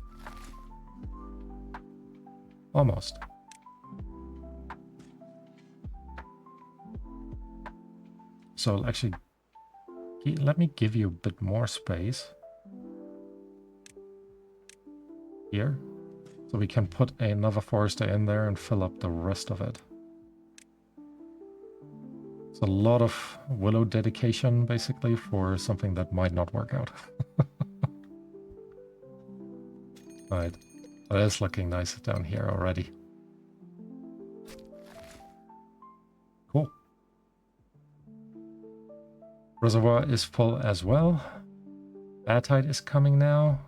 Almost. So actually, let me give you a bit more space here. So we can put another forester in there and fill up the rest of it. It's a lot of willow dedication, basically, for something that might not work out. Right. But it's looking nice down here already. Cool. Reservoir is full as well. Bad tide is coming now.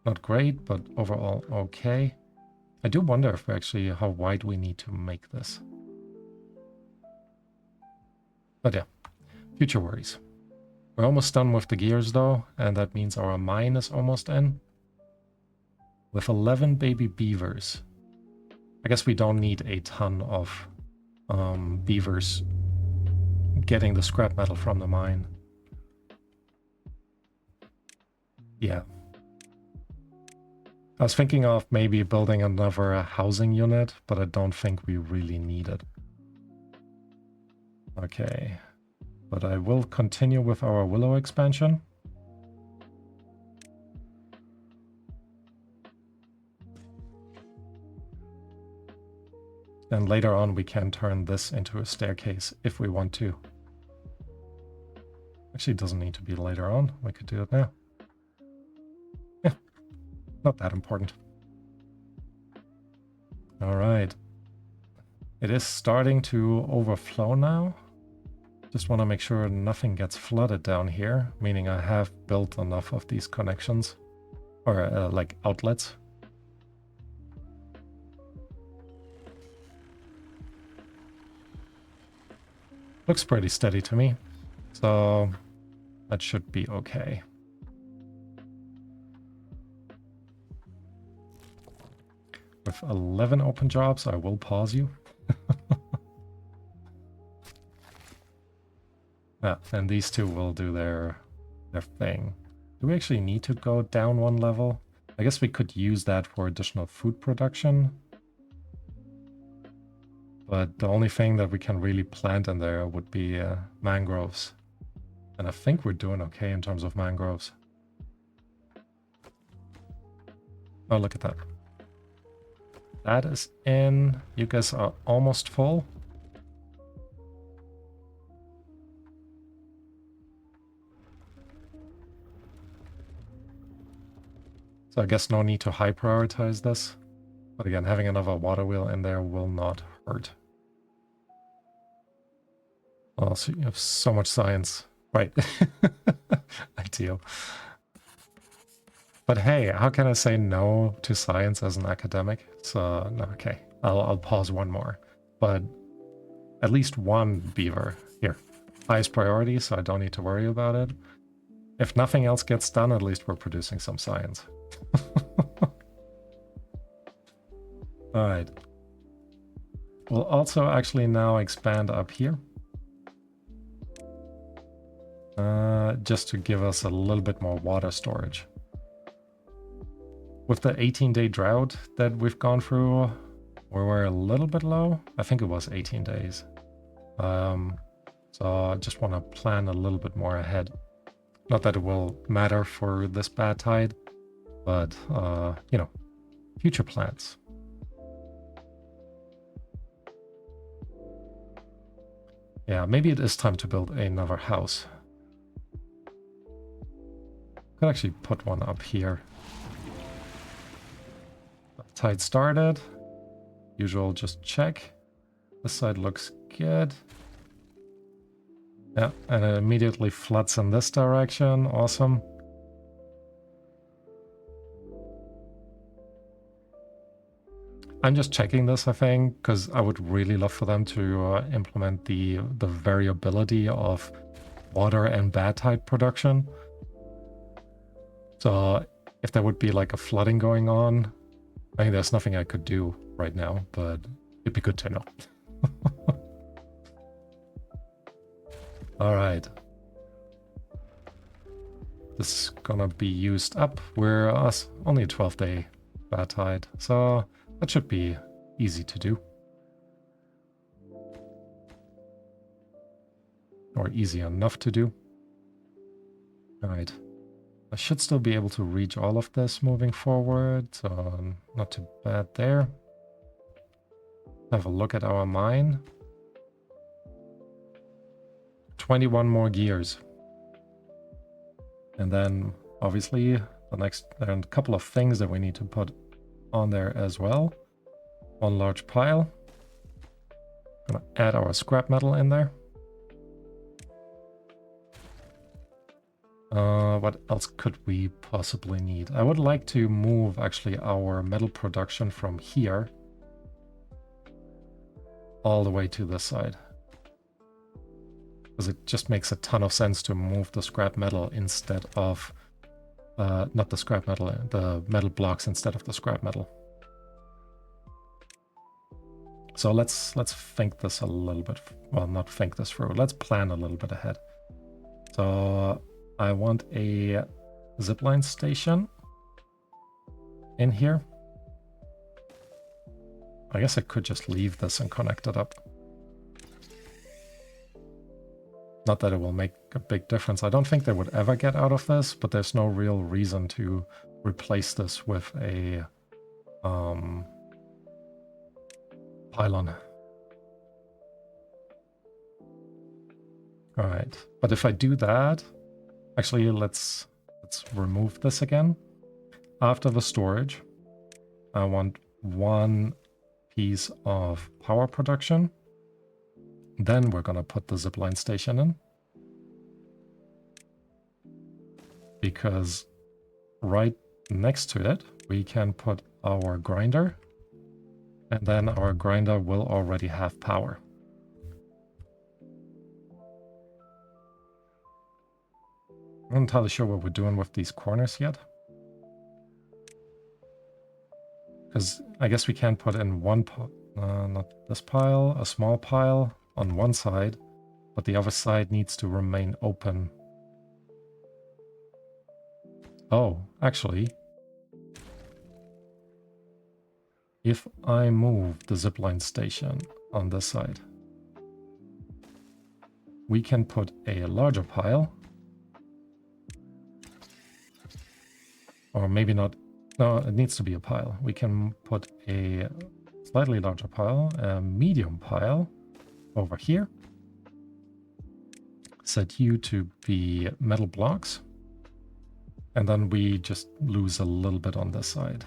Not great, but overall okay. I do wonder if actually how wide we need to make this. But yeah, future worries. We're almost done with the gears though, and that means our mine is almost in. With 11 baby beavers. I guess we don't need a ton of beavers getting the scrap metal from the mine. Yeah. I was thinking of maybe building another housing unit, but I don't think we really need it. Okay. But I will continue with our willow expansion. And later on we can turn this into a staircase if we want to. Actually, it doesn't need to be later on. We could do it now. Yeah, not that important. All right. It is starting to overflow now. Just want to make sure nothing gets flooded down here, meaning I have built enough of these connections, or like outlets. Looks pretty steady to me, so that should be okay. With 11 open jobs, I will pause you. Yeah, and these two will do their thing. Do we actually need to go down one level? I guess we could use that for additional food production. But the only thing that we can really plant in there would be mangroves. And I think we're doing okay in terms of mangroves. Oh, look at that. That is in. You guys are almost full. So I guess no need to high prioritize this. But again, having another water wheel in there will not hurt. Oh, so you have so much science. Right. Ideal. But hey, how can I say no to science as an academic? So, no, okay. I'll pause one more. But at least one beaver. Here. Highest priority, so I don't need to worry about it. If nothing else gets done, at least we're producing some science. Alright. We'll also actually now expand up here. Just to give us a little bit more water storage. With the 18-day drought that we've gone through, we were a little bit low. I think it was 18 days. So I just want to plan a little bit more ahead. Not that it will matter for this bad tide, but, you know, future plans. Yeah, maybe it is time to build another house. Could actually put one up here. Tide started. Usual, just check. This side looks good. Yeah, and it immediately floods in this direction. Awesome. I'm just checking this, I think, because I would really love for them to implement the variability of water and bad tide production. So if there would be like a flooding going on, I mean, there's nothing I could do right now, but it'd be good to know. All right. This is gonna be used up. We're only a 12-day bad tide, so that should be easy to do. Or easy enough to do. All right. I should still be able to reach all of this moving forward, so not too bad there. Have a look at our mine. 21 more gears. And then, obviously, there are a couple of things that we need to put on there as well. One large pile. Gonna add our scrap metal in there. What else could we possibly need? I would like to move actually our metal production from here all the way to this side. Because it just makes a ton of sense to move the scrap metal instead of, not the scrap metal, the metal blocks instead of the scrap metal. So let's think this a little bit, well, not think this through, let's plan a little bit ahead. So I want a zipline station in here. I guess I could just leave this and connect it up. Not that it will make a big difference. I don't think they would ever get out of this, but there's no real reason to replace this with a pylon. All right, but if I do that, actually let's remove this again. After the storage, I want one piece of power production. Then we're gonna put the zipline station in. Because right next to it, we can put our grinder. And then our grinder will already have power. I'm not entirely sure what we're doing with these corners yet. Because I guess we can put in one, not this pile, a small pile on one side, but the other side needs to remain open. Oh, actually, if I move the zipline station on this side, we can put a larger pile. Or maybe not. No, it needs to be a pile. We can put a slightly larger pile, a medium pile over here. Set you to be metal blocks. And then we just lose a little bit on this side.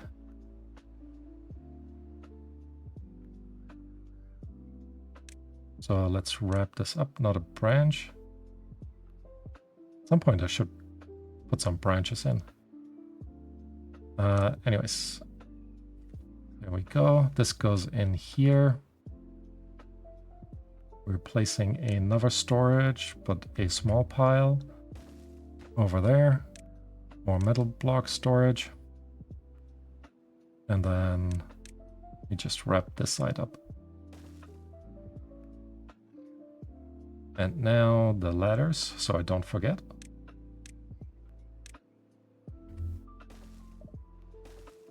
So let's wrap this up, not a branch. At some point I should put some branches in. Anyways, there we go. This goes in here. We're placing another storage, but a small pile over there. More metal block storage. And then we just wrap this side up. And now the ladders, so I don't forget.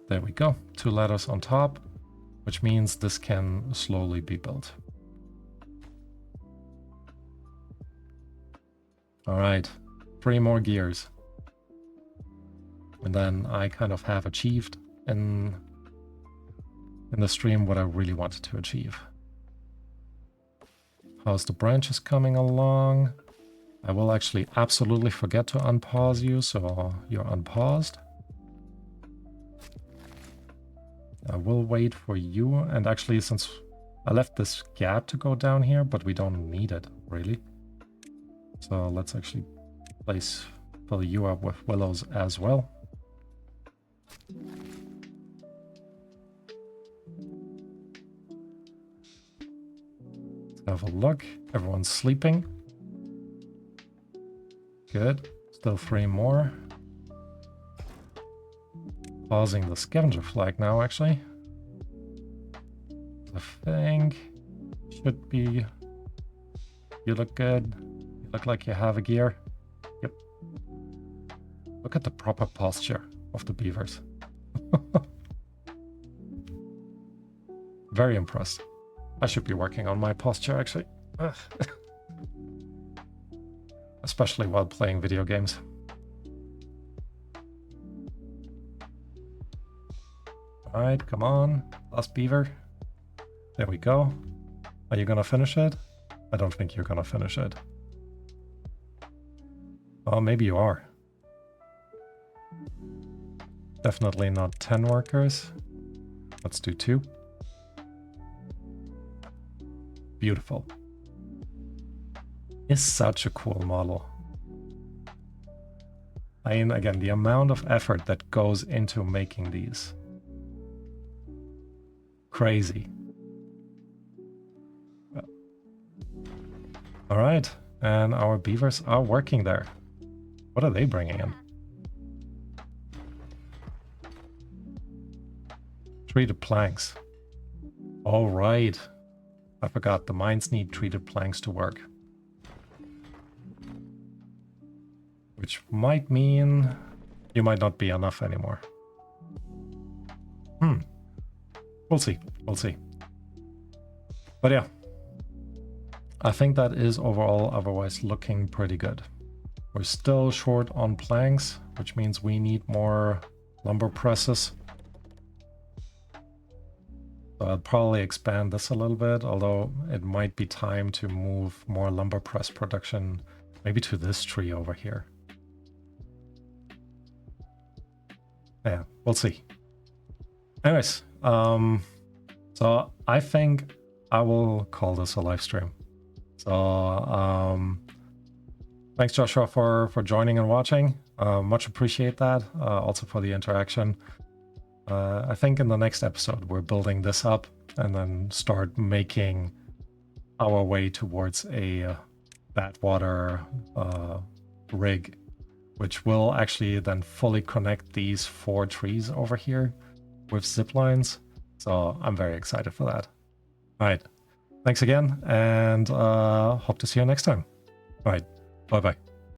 There we go, 2 ladders on top, which means this can slowly be built. All right, 3 more gears. And then I kind of have achieved in the stream what I really wanted to achieve. How's the branches coming along? I will actually absolutely forget to unpause you, so you're unpaused. I will wait for you, and actually since I left this gap to go down here, but we don't need it, really. So let's actually fill you up with willows as well. Let's have a look. Everyone's sleeping. Good. Still 3 more. Pausing the scavenger flag now, actually. I think should be. You look good. You look like you have a gear. Yep. Look at the proper posture of the beavers. Very impressed. I should be working on my posture, actually. Especially while playing video games. Alright, come on. Last beaver. There we go. Are you gonna finish it? I don't think you're gonna finish it. Oh, maybe you are. Definitely not 10 workers. Let's do 2. Beautiful. It's such a cool model. I mean, again, the amount of effort that goes into making these. Crazy. All right, and our beavers are working there. What are they bringing in? Treated planks. All right. I forgot the mines need treated planks to work. Which might mean you might not be enough anymore. We'll see. We'll see. But yeah. I think that is overall otherwise looking pretty good. We're still short on planks, which means we need more lumber presses. So I'll probably expand this a little bit, although it might be time to move more lumber press production maybe to this tree over here. Yeah, we'll see. Anyways, so I think I will call this a live stream. So thanks Joshua for joining and watching. Much appreciate that. Also for the interaction. I think in the next episode we're building this up and then start making our way towards a Badwater rig, which will actually then fully connect these 4 trees over here with zip lines. So I'm very excited for that. All right. Thanks again, and hope to see you next time. All right. Bye-bye.